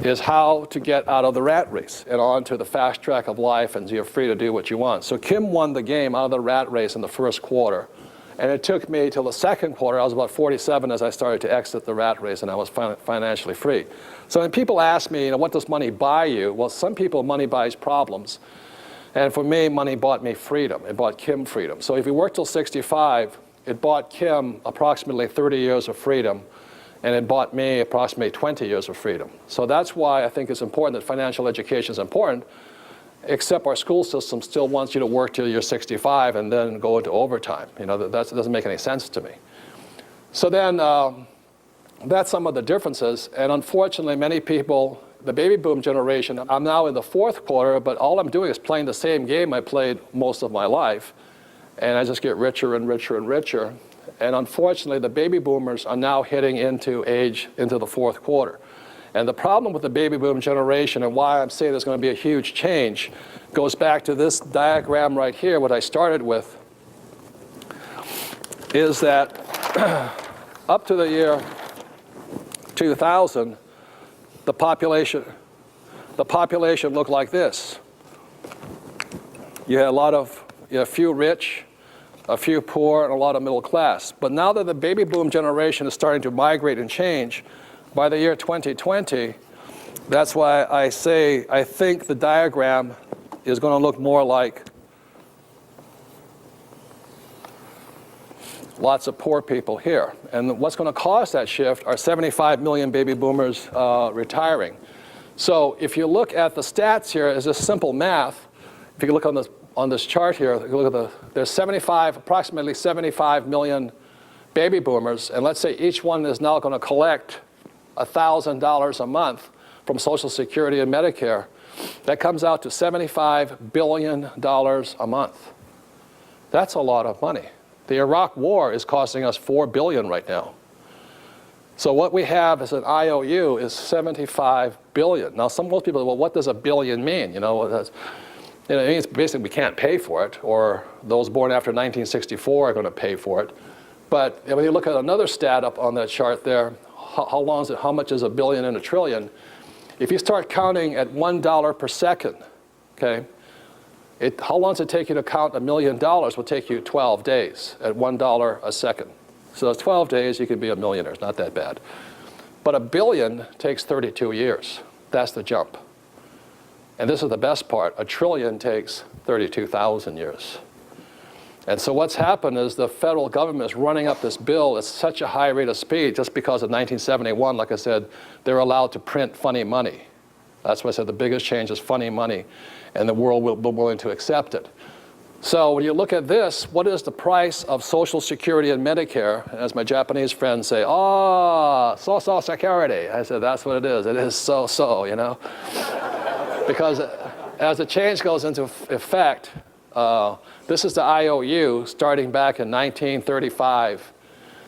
is how to get out of the rat race and onto the fast track of life, and you're free to do what you want. So Kim won the game out of the rat race in the first quarter. And it took me till the second quarter. I was about 47 as I started to exit the rat race, and I was financially free. So when people ask me, what does money buy you? Well, some people, money buys problems. And for me, money bought me freedom. It bought Kim freedom. So if you work till 65, it bought Kim approximately 30 years of freedom, and it bought me approximately 20 years of freedom. So that's why I think it's important that financial education is important, except our school system still wants you to work till you're 65 and then go into overtime. That doesn't make any sense to me. So then that's some of the differences. And unfortunately, many people, the baby boom generation, I'm now in the fourth quarter, but all I'm doing is playing the same game I played most of my life. And I just get richer and richer and richer. And unfortunately, the baby boomers are now hitting into the fourth quarter. And the problem with the baby boom generation, and why I'm saying there's going to be a huge change, goes back to this diagram right here, what I started with, is that up to the year 2000, the population looked like this. You had a few rich, a few poor, and a lot of middle class. But now that the baby boom generation is starting to migrate and change, by the year 2020, that's why I say I think the diagram is going to look more like lots of poor people here. And what's going to cause that shift are 75 million baby boomers retiring. So if you look at the stats here, it's just simple math. If you look on this chart here, look at there's approximately 75 million baby boomers, and let's say each one is now going to collect $1,000 a month from Social Security and Medicare. That comes out to $75 billion a month. That's a lot of money. The Iraq War is costing us $4 billion right now. So what we have as an IOU is $75 billion. Now, most people say, well, what does a billion mean? It means basically we can't pay for it, or those born after 1964 are going to pay for it. But when you look at another stat up on that chart there, how much is a billion and a trillion? If you start counting at $1 per second, okay, how long does it take you to count $1 million? Will take you 12 days at $1 a second. So 12 days, you could be a millionaire. It's not that bad. But a billion takes 32 years. That's the jump. And this is the best part, a trillion takes 32,000 years. And so what's happened is the federal government is running up this bill at such a high rate of speed just because of 1971, like I said, they're allowed to print funny money. That's why I said the biggest change is funny money, and the world will be willing to accept it. So when you look at this, what is the price of Social Security and Medicare? And as my Japanese friends say, Social Security. I said, that's what it is. It is so, you know. Because as the change goes into effect, this is the IOU starting back in 1935.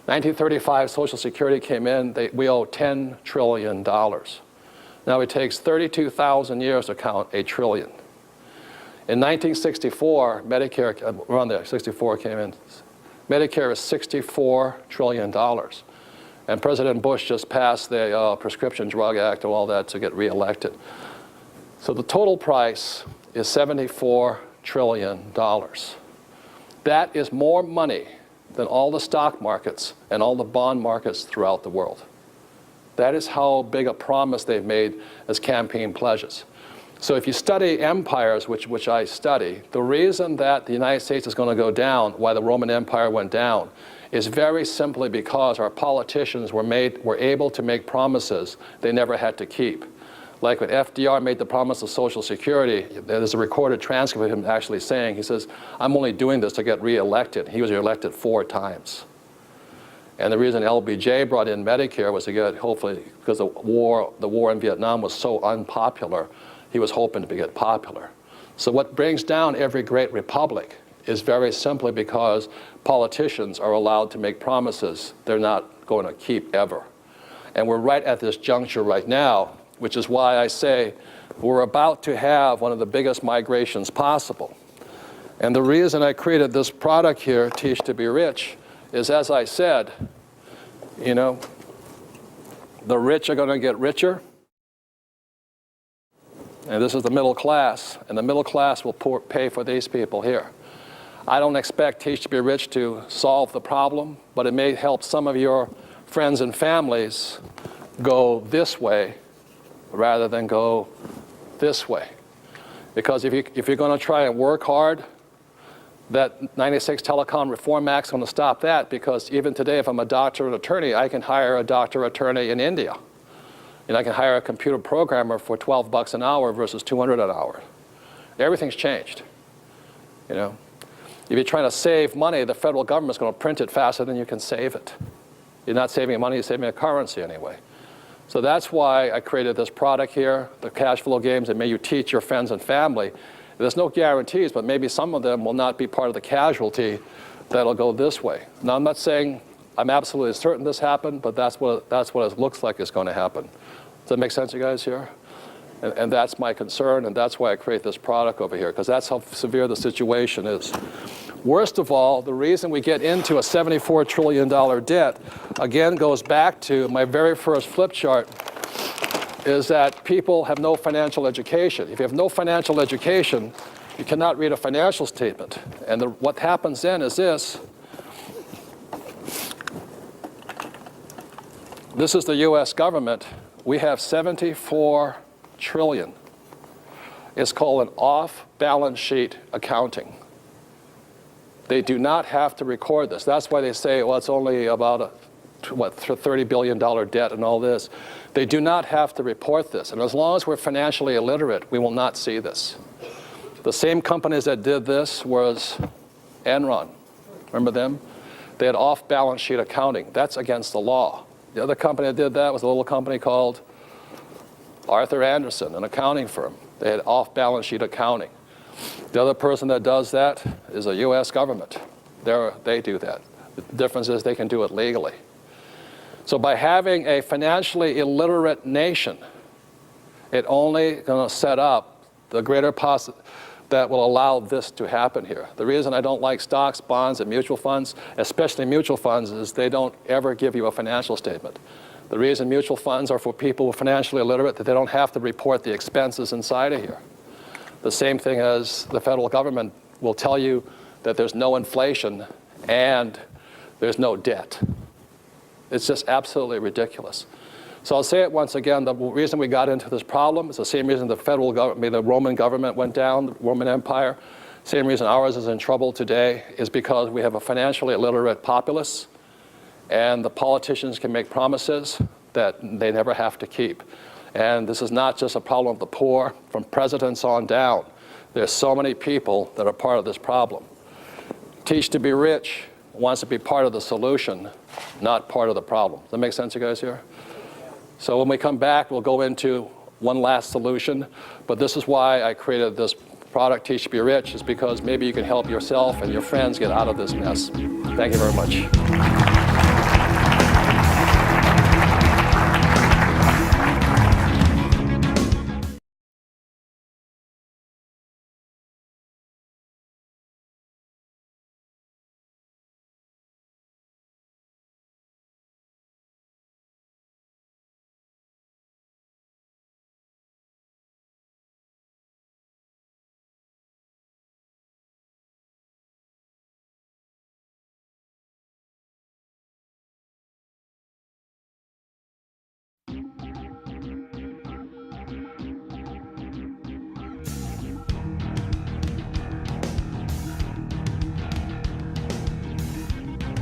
1935, Social Security came in. We owe $10 trillion. Now it takes 32,000 years to count a trillion. In 1964, Medicare, around there, 64 came in. Medicare is $64 trillion. And President Bush just passed the Prescription Drug Act and all that to get reelected. So the total price is $74 trillion. That is more money than all the stock markets and all the bond markets throughout the world. That is how big a promise they've made as campaign pledges. So if you study empires, which I study, the reason that the United States is going to go down, why the Roman Empire went down, is very simply because our politicians were able to make promises they never had to keep. Like when FDR made the promise of Social Security, there's a recorded transcript of him actually saying, he says, I'm only doing this to get reelected. He was reelected 4 times. And the reason LBJ brought in Medicare was to get, hopefully, because the war in Vietnam was so unpopular, he was hoping to get popular. So what brings down every great republic is very simply because politicians are allowed to make promises they're not going to keep ever. And we're right at this juncture right now, which is why I say we're about to have one of the biggest migrations possible. And the reason I created this product here, Teach to Be Rich, is, as I said, you know, the rich are going to get richer. And this is the middle class, and the middle class will pay for these people here. I don't expect Teach to Be Rich to solve the problem, but it may help some of your friends and families go this way rather than go this way. Because if you're going to try and work hard, that 96 Telecom Reform Act is going to stop that, because even today, if I'm a doctor and attorney, I can hire a doctor attorney in India. And I can hire a computer programmer for $12 an hour versus $200 an hour. Everything's changed. You know, if you're trying to save money, the federal government's going to print it faster than you can save it. You're not saving money, you're saving a currency anyway. So that's why I created this product here, the cash flow games, and may you teach your friends and family. There's no guarantees, but maybe some of them will not be part of the casualty that'll go this way. Now, I'm not saying I'm absolutely certain this happened, but that's what it looks like is going to happen. Does that make sense, you guys here? And that's my concern, and that's why I create this product over here, because that's how severe the situation is. Worst of all, the reason we get into a $74 trillion debt, again, goes back to my very first flip chart, is that people have no financial education. If you have no financial education, you cannot read a financial statement. And what happens then is this. This is the US government. We have 74 trillion. It's called an off-balance sheet accounting. They do not have to record this. That's why they say, well, it's only about $30 billion debt and all this. They do not have to report this. And as long as we're financially illiterate, we will not see this. The same companies that did this was Enron. Remember them? They had off-balance sheet accounting. That's against the law. The other company that did that was a little company called Arthur Andersen, an accounting firm. They had off-balance sheet accounting. The other person that does that is a US government. They do that. The difference is they can do it legally. So by having a financially illiterate nation, it only going to set up the greater possibility that will allow this to happen here. The reason I don't like stocks, bonds, and mutual funds, especially mutual funds, is they don't ever give you a financial statement. The reason mutual funds are for people who are financially illiterate, that they don't have to report the expenses inside of here. The same thing as the federal government will tell you that there's no inflation and there's no debt. It's just absolutely ridiculous. So I'll say it once again, the reason we got into this problem is the same reason the federal government, the Roman government went down, the Roman Empire. Same reason ours is in trouble today is because we have a financially illiterate populace, and the politicians can make promises that they never have to keep. And this is not just a problem of the poor, from presidents on down. There's so many people that are part of this problem. Teach to be Rich wants to be part of the solution, not part of the problem. Does that make sense, you guys here? So when we come back, we'll go into one last solution. But this is why I created this product, Teach to be Rich, is because maybe you can help yourself and your friends get out of this mess. Thank you very much.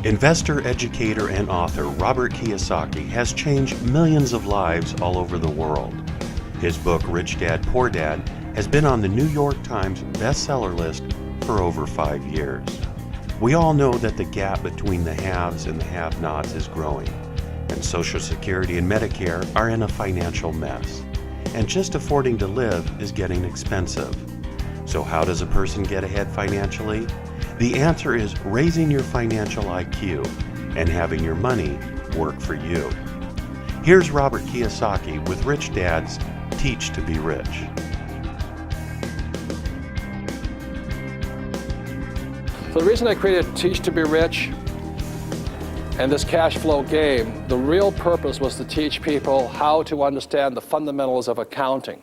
Investor, educator, and author Robert Kiyosaki has changed millions of lives all over the world. His book, Rich Dad, Poor Dad, has been on the New York Times bestseller list for over 5 years. We all know that the gap between the haves and the have-nots is growing, and Social Security and Medicare are in a financial mess. And just affording to live is getting expensive. So how does a person get ahead financially? The answer is raising your financial IQ and having your money work for you. Here's Robert Kiyosaki with Rich Dad's Teach to be Rich. So the reason I created Teach to be Rich and this cash flow game, the real purpose was to teach people how to understand the fundamentals of accounting.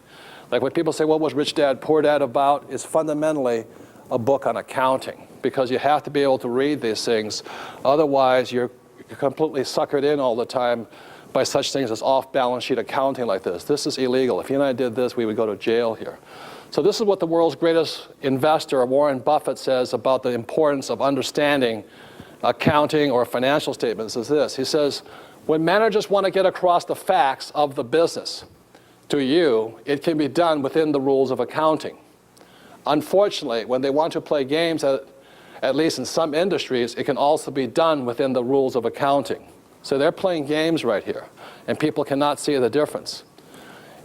Like when people say, what was Rich Dad, Poor Dad about? It's fundamentally a book on accounting, because you have to be able to read these things. Otherwise, you're completely suckered in all the time by such things as off-balance sheet accounting like this. This is illegal. If you and I did this, we would go to jail here. So this is what the world's greatest investor, Warren Buffett, says about the importance of understanding accounting or financial statements is this. He says, when managers want to get across the facts of the business to you, it can be done within the rules of accounting. Unfortunately, when they want to play games, at least in some industries, it can also be done within the rules of accounting. So they're playing games right here, and people cannot see the difference.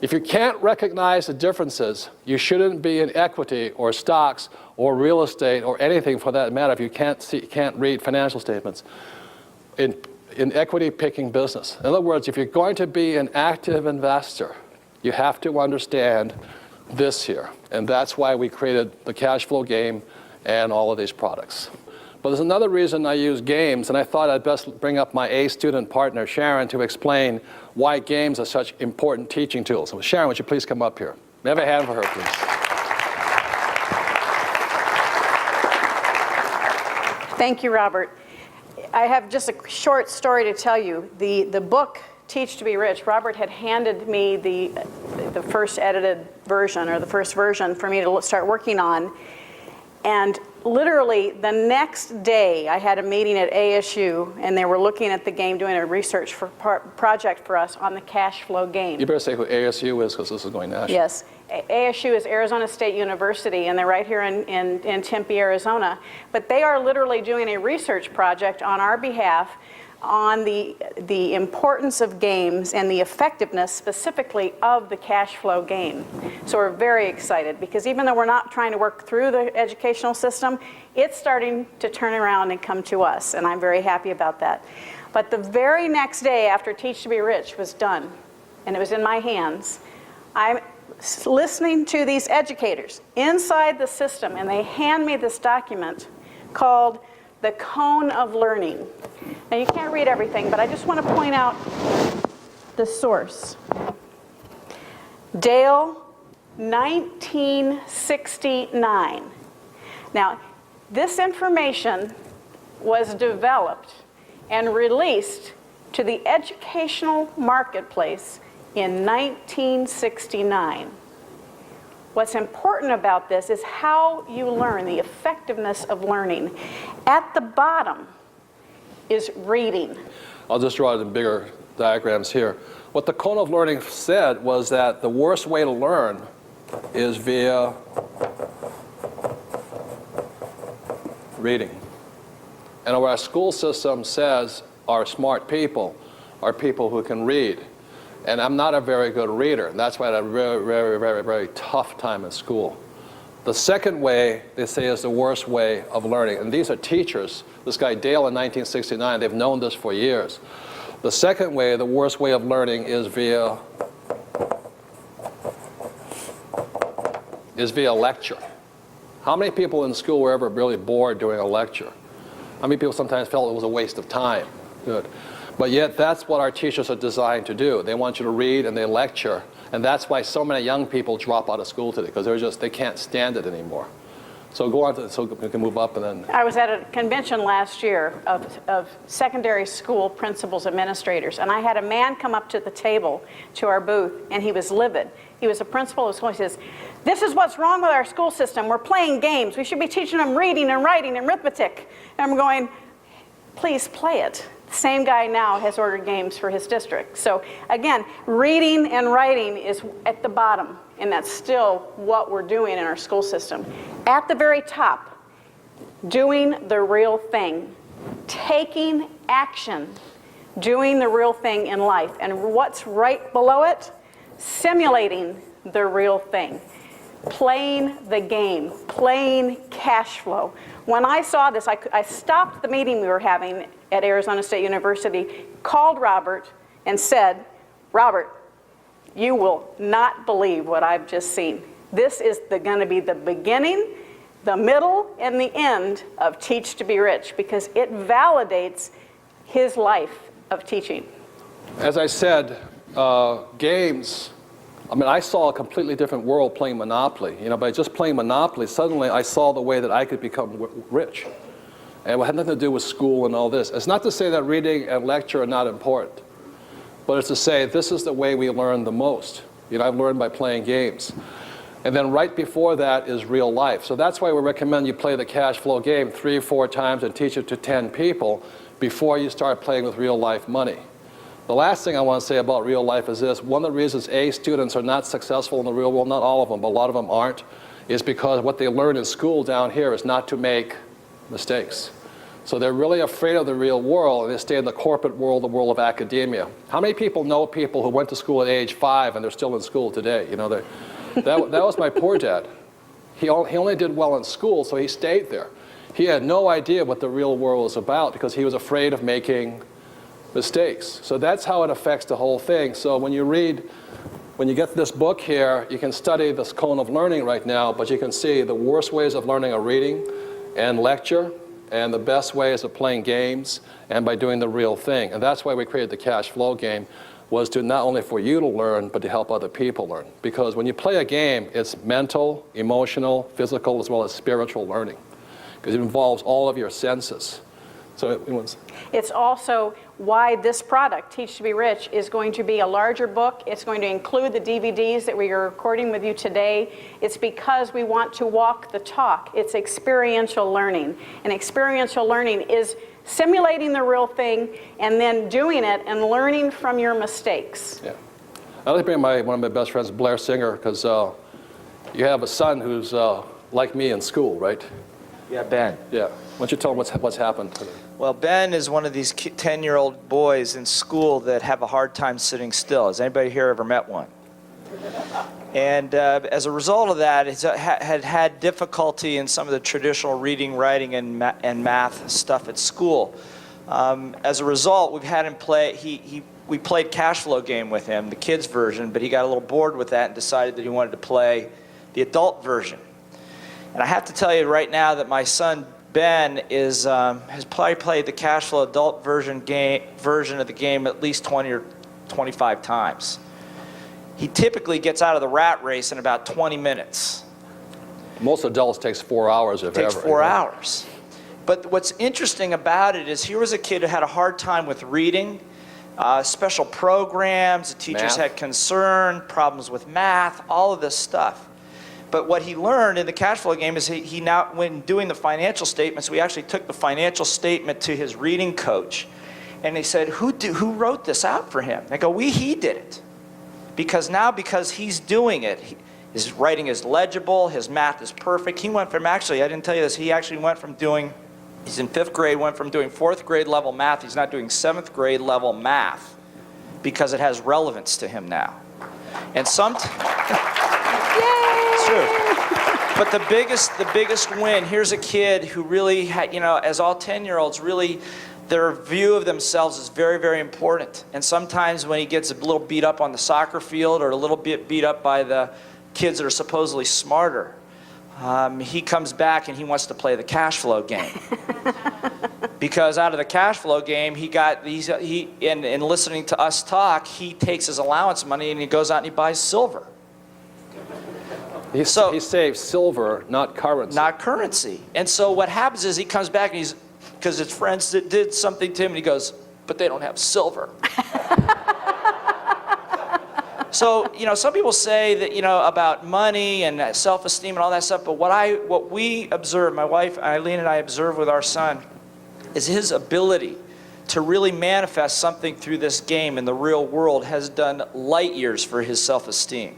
If you can't recognize the differences, you shouldn't be in equity or stocks or real estate or anything for that matter if you can't read financial statements in equity picking business. In other words, if you're going to be an active investor, you have to understand this here. And that's why we created the cash flow game and all of these products. But there's another reason I use games, and I thought I'd best bring up my A student partner, Sharon, to explain why games are such important teaching tools. So Sharon, would you please come up here? May I have a hand for her, please? Thank you, Robert. I have just a short story to tell you. The book, Teach to be Rich, Robert had handed me the first edited version, or the first version, for me to start working on. And literally the next day, I had a meeting at ASU, and they were looking at the game, doing a research project for us on the cash flow game. You better say who ASU is, because this is going national. Yes. ASU is Arizona State University, and they're right here in Tempe, Arizona. But they are literally doing a research project on our behalf on the importance of games and the effectiveness specifically of the cash flow game. So we're very excited, because even though we're not trying to work through the educational system, it's starting to turn around and come to us, and I'm very happy about that. But the very next day after Teach to be Rich was done, and it was in my hands, I'm listening to these educators inside the system, and they hand me this document called The Cone of Learning. Now, you can't read everything, but I just want to point out the source. Dale, 1969. Now, this information was developed and released to the educational marketplace in 1969. What's important about this is how you learn, the effectiveness of learning. At the bottom is reading. I'll just draw it in bigger diagrams here. What the cone of learning said was that the worst way to learn is via reading. And what our school system says are smart people are people who can read. And I'm not a very good reader, and that's why I had a very, very, very, very tough time in school. The second way, they say, is the worst way of learning. And these are teachers. This guy Dale in 1969, they've known this for years. The second way, the worst way of learning, is via lecture. How many people in school were ever really bored doing a lecture? How many people sometimes felt it was a waste of time? Good. But yet that's what our teachers are designed to do. They want you to read and they lecture. And that's why so many young people drop out of school today, because they can't stand it anymore. So go on to, so we can move up and then. I was at a convention last year of secondary school principals, administrators, and I had a man come up to the table to our booth, and he was livid. He was a principal of school. He says, "This is what's wrong with our school system. We're playing games. We should be teaching them reading and writing and arithmetic." And I'm going, please play it. The same guy now has ordered games for his district. So again, reading and writing is at the bottom, and that's still what we're doing in our school system. At the very top, doing the real thing, taking action, doing the real thing in life. And what's right below it? Simulating the real thing. Playing the game, playing cash flow. When I saw this, I stopped the meeting we were having at Arizona State University, called Robert, and said, "Robert, you will not believe what I've just seen. This is going to be the beginning, the middle, and the end of Teach to Be Rich, because it validates his life of teaching." As I said, games, I mean, I saw a completely different world playing Monopoly. You know, by just playing Monopoly, suddenly I saw the way that I could become rich. And it had nothing to do with school and all this. It's not to say that reading and lecture are not important, but it's to say this is the way we learn the most. You know, I've learned by playing games. And then right before that is real life. So that's why we recommend you play the cash flow game 3 or 4 times and teach it to 10 people before you start playing with real life money. The last thing I want to say about real life is this. One of the reasons A, students are not successful in the real world, not all of them, but a lot of them aren't, is because what they learn in school down here is not to make mistakes. So they're really afraid of the real world, and they stay in the corporate world, the world of academia. How many people know people who went to school at age 5 and they're still in school today? You know, that was my poor dad. He only did well in school, so he stayed there. He had no idea what the real world was about because he was afraid of making mistakes. So that's how it affects the whole thing. So when you get this book here, you can study this cone of learning right now, but you can see the worst ways of learning are reading and lecture, and the best ways of playing games and by doing the real thing. And that's why we created the cash flow game, was to not only for you to learn, but to help other people learn. Because when you play a game, it's mental, emotional, physical, as well as spiritual learning. Because it involves all of your senses. So it's also why this product, Teach to Be Rich, is going to be a larger book. It's going to include the DVDs that we are recording with you today. It's because we want to walk the talk. It's experiential learning. And experiential learning is simulating the real thing and then doing it and learning from your mistakes. Yeah. I'd like to bring one of my best friends, Blair Singer, because you have a son who's like me in school, right? Yeah, Ben. Yeah. Why don't you tell him what's happened to him? Well, Ben is one of these 10-year-old boys in school that have a hard time sitting still. Has anybody here ever met one? And as a result of that, he's had difficulty in some of the traditional reading, writing, and math stuff at school. As a result, we've had him play, we played cash flow game with him, the kids version, but he got a little bored with that and decided that he wanted to play the adult version. And I have to tell you right now that my son, Ben, has probably played the cash flow adult version of the game at least 20 or 25 times. He typically gets out of the rat race in about 20 minutes. Most adults takes 4 hours, if ever. It takes 4 hours. But what's interesting about it is here was a kid who had a hard time with reading, special programs, the teachers Math. had concern, problems with math, all of this stuff. But what he learned in the cash flow game is he now, when doing the financial statements, we actually took the financial statement to his reading coach. And they said, who wrote this out for him? They go, he did it. Because he's doing it, his writing is legible, his math is perfect. He went from, actually, I didn't tell you this, he actually went from doing, he's in 5th grade, went from doing 4th grade level math, he's not doing 7th grade level math because it has relevance to him now. And it's true. But the biggest win, here's a kid who really had, as all 10-year-olds, really, their view of themselves is very, very important. And sometimes when he gets a little beat up on the soccer field or a little bit beat up by the kids that are supposedly smarter, he comes back and he wants to play the cash flow game. Because out of the cash flow game, in listening to us talk, he takes his allowance money and he goes out and he buys silver. He saves silver, not currency. Not currency. And so what happens is he comes back and because his friends did something to him, and he goes, but they don't have silver. So, some people say that, about money and self-esteem and all that stuff, but what we observe, my wife Eileen and I observe with our son, is his ability to really manifest something through this game in the real world has done light years for his self-esteem.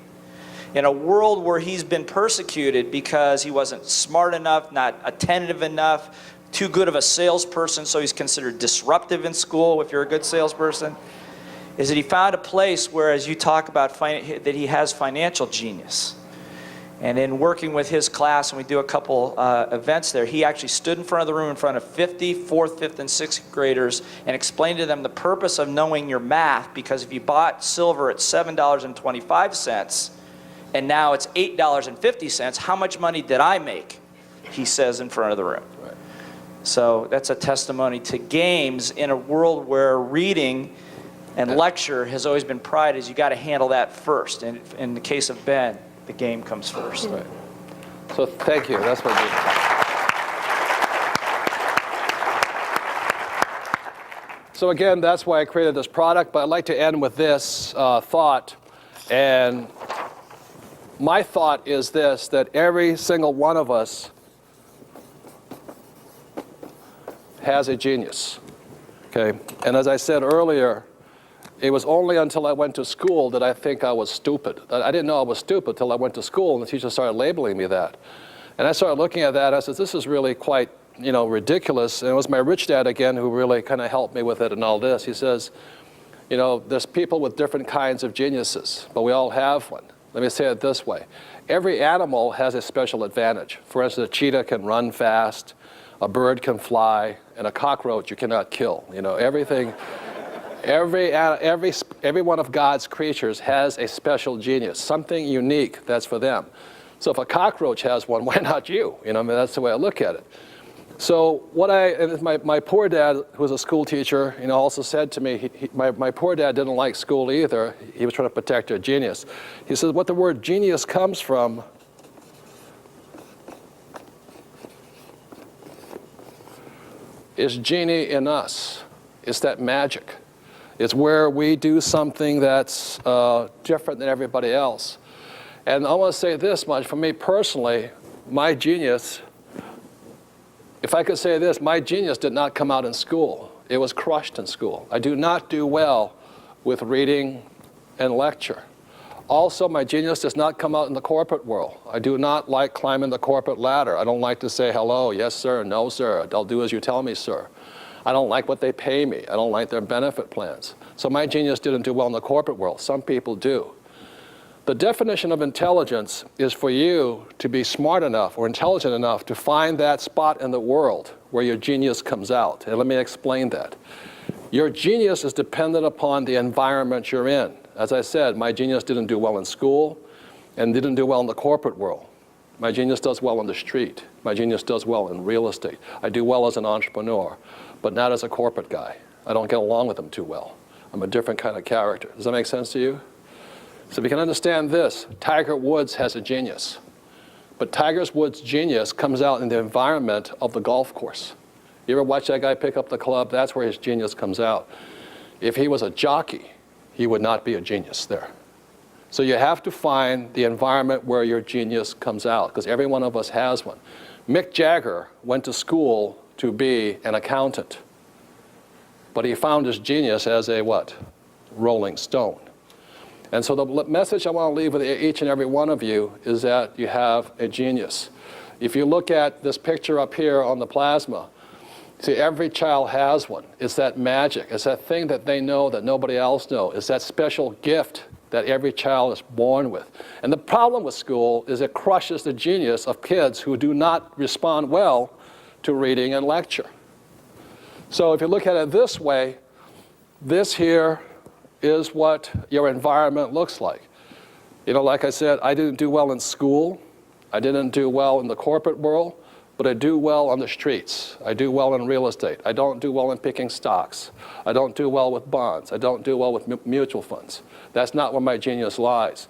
In a world where he's been persecuted because he wasn't smart enough, not attentive enough, too good of a salesperson, so he's considered disruptive in school if you're a good salesperson, is that he found a place where, as you talk about, that he has financial genius. And in working with his class, and we do a couple events there, he actually stood in front of the room in front of 50 4th, 5th, and 6th graders and explained to them the purpose of knowing your math, because if you bought silver at $7.25 and now it's $8.50, how much money did I make? He says in front of the room. Right. So that's a testimony to games in a world where reading and lecture has always been pride, is you got to handle that first. And in the case of Ben, the game comes first. Right. So thank you. That's what So again, that's why I created this product. But I'd like to end with this thought. And my thought is this, that every single one of us has a genius. Okay? And as I said earlier, it was only until I went to school that I think I was stupid. I didn't know I was stupid until I went to school, and the teacher started labeling me that. And I started looking at that, I said, this is really quite, ridiculous. And it was my rich dad again who really kind of helped me with it and all this. He says, there's people with different kinds of geniuses, but we all have one. Let me say it this way. Every animal has a special advantage. For instance, a cheetah can run fast, a bird can fly, and a cockroach you cannot kill. Everything. Every one of God's creatures has a special genius, something unique that's for them. So if a cockroach has one, why not you? That's the way I look at it. So my poor dad, who was a school teacher, also said to me, my poor dad didn't like school either. He was trying to protect their genius. He said, what the word genius comes from is genie in us. It's that magic. It's where we do something that's different than everybody else. And I want to say this much, for me personally, my genius, if I could say this, my genius did not come out in school. It was crushed in school. I do not do well with reading and lecture. Also, my genius does not come out in the corporate world. I do not like climbing the corporate ladder. I don't like to say hello, yes sir, no sir, I'll do as you tell me, sir. I don't like what they pay me. I don't like their benefit plans. So my genius didn't do well in the corporate world. Some people do. The definition of intelligence is for you to be smart enough or intelligent enough to find that spot in the world where your genius comes out. And let me explain that. Your genius is dependent upon the environment you're in. As I said, my genius didn't do well in school and didn't do well in the corporate world. My genius does well on the street. My genius does well in real estate. I do well as an entrepreneur, but not as a corporate guy. I don't get along with them too well. I'm a different kind of character. Does that make sense to you? So if you can understand this, Tiger Woods has a genius. But Tiger Woods' genius comes out in the environment of the golf course. You ever watch that guy pick up the club? That's where his genius comes out. If he was a jockey, he would not be a genius there. So you have to find the environment where your genius comes out, because every one of us has one. Mick Jagger went to school to be an accountant, but he found his genius as a what? Rolling Stone. And so the message I want to leave with each and every one of you is that you have a genius. If you look at this picture up here on the plasma, see, every child has one. It's that magic. It's that thing that they know that nobody else knows. It's that special gift that every child is born with. And the problem with school is it crushes the genius of kids who do not respond well to reading and lecture. So if you look at it this way, this here is what your environment looks like. You know, like I said, I didn't do well in school. I didn't do well in the corporate world, but I do well on the streets. I do well in real estate. I don't do well in picking stocks. I don't do well with bonds. I don't do well with mutual funds. That's not where my genius lies.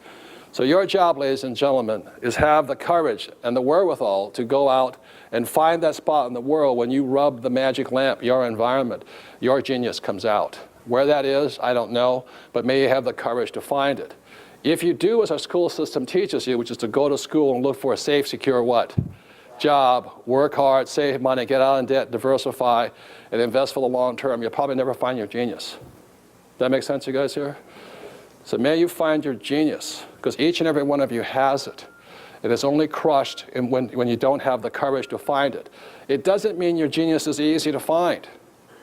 So your job, ladies and gentlemen, is have the courage and the wherewithal to go out and find that spot in the world when you rub the magic lamp, your environment, your genius comes out. Where that is, I don't know, but may you have the courage to find it. If you do as our school system teaches you, which is to go to school and look for a safe, secure what? Job, work hard, save money, get out of debt, diversify, and invest for the long term, you'll probably never find your genius. Does that make sense, you guys here? So may you find your genius, because each and every one of you has it. It is only crushed when you don't have the courage to find it. It doesn't mean your genius is easy to find.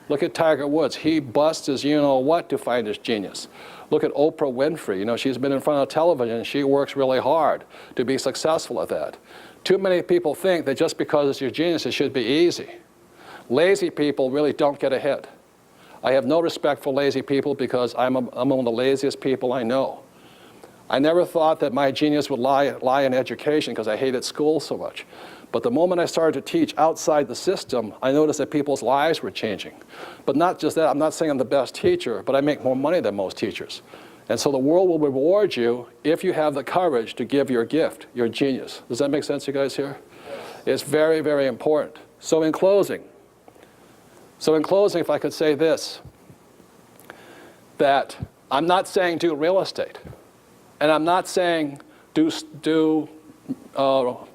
Look at Tiger Woods. He busts his you-know-what to find his genius. Look at Oprah Winfrey. You know, she's been in front of television and she works really hard to be successful at that. Too many people think that just because it's your genius, it should be easy. Lazy people really don't get ahead. I have no respect for lazy people because I'm one of the laziest people I know. I never thought that my genius would lie in education because I hated school so much. But the moment I started to teach outside the system, I noticed that people's lives were changing. But not just that, I'm not saying I'm the best teacher, but I make more money than most teachers. And so the world will reward you if you have the courage to give your gift, your genius. Does that make sense, you guys here? It's very, very important. So in closing, if I could say this, that I'm not saying do real estate. And I'm not saying do what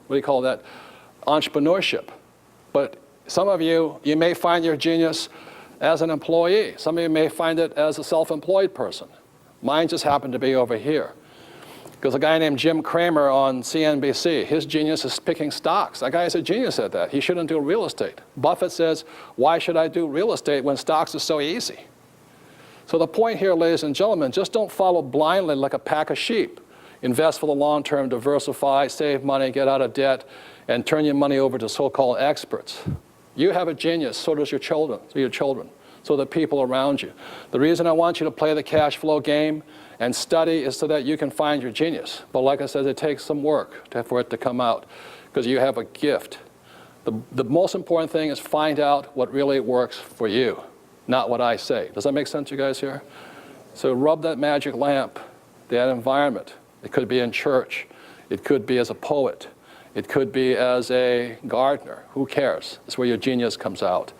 do you call that, entrepreneurship. But some of you may find your genius as an employee. Some of you may find it as a self-employed person. Mine just happened to be over here. Because a guy named Jim Cramer on CNBC, his genius is picking stocks. That guy is a genius at that. He shouldn't do real estate. Buffett says, why should I do real estate when stocks are so easy? So the point here, ladies and gentlemen, just don't follow blindly like a pack of sheep. Invest for the long term, diversify, save money, get out of debt, and turn your money over to so-called experts. You have a genius, so does your children, so the people around you. The reason I want you to play the cash flow game and study is so that you can find your genius. But like I said, it takes some work for it to come out, because you have a gift. The most important thing is find out what really works for you, not what I say. Does that make sense, you guys here? So rub that magic lamp, that environment. It could be in church. It could be as a poet. It could be as a gardener. Who cares? It's where your genius comes out.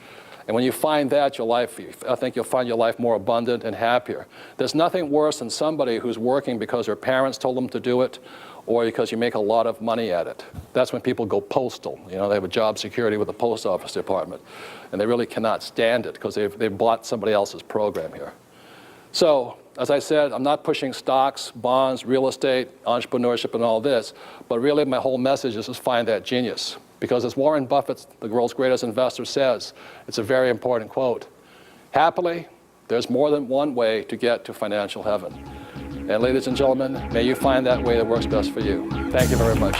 And when you find that, I think you'll find your life more abundant and happier. There's nothing worse than somebody who's working because their parents told them to do it, or because you make a lot of money at it. That's when people go postal. You know, they have a job security with the post office department, and they really cannot stand it because they've bought somebody else's program here. So, as I said, I'm not pushing stocks, bonds, real estate, entrepreneurship, and all this, but really my whole message is just find that genius. Because as Warren Buffett, the world's greatest investor, says, it's a very important quote. Happily, there's more than one way to get to financial heaven. And ladies and gentlemen, may you find that way that works best for you. Thank you very much.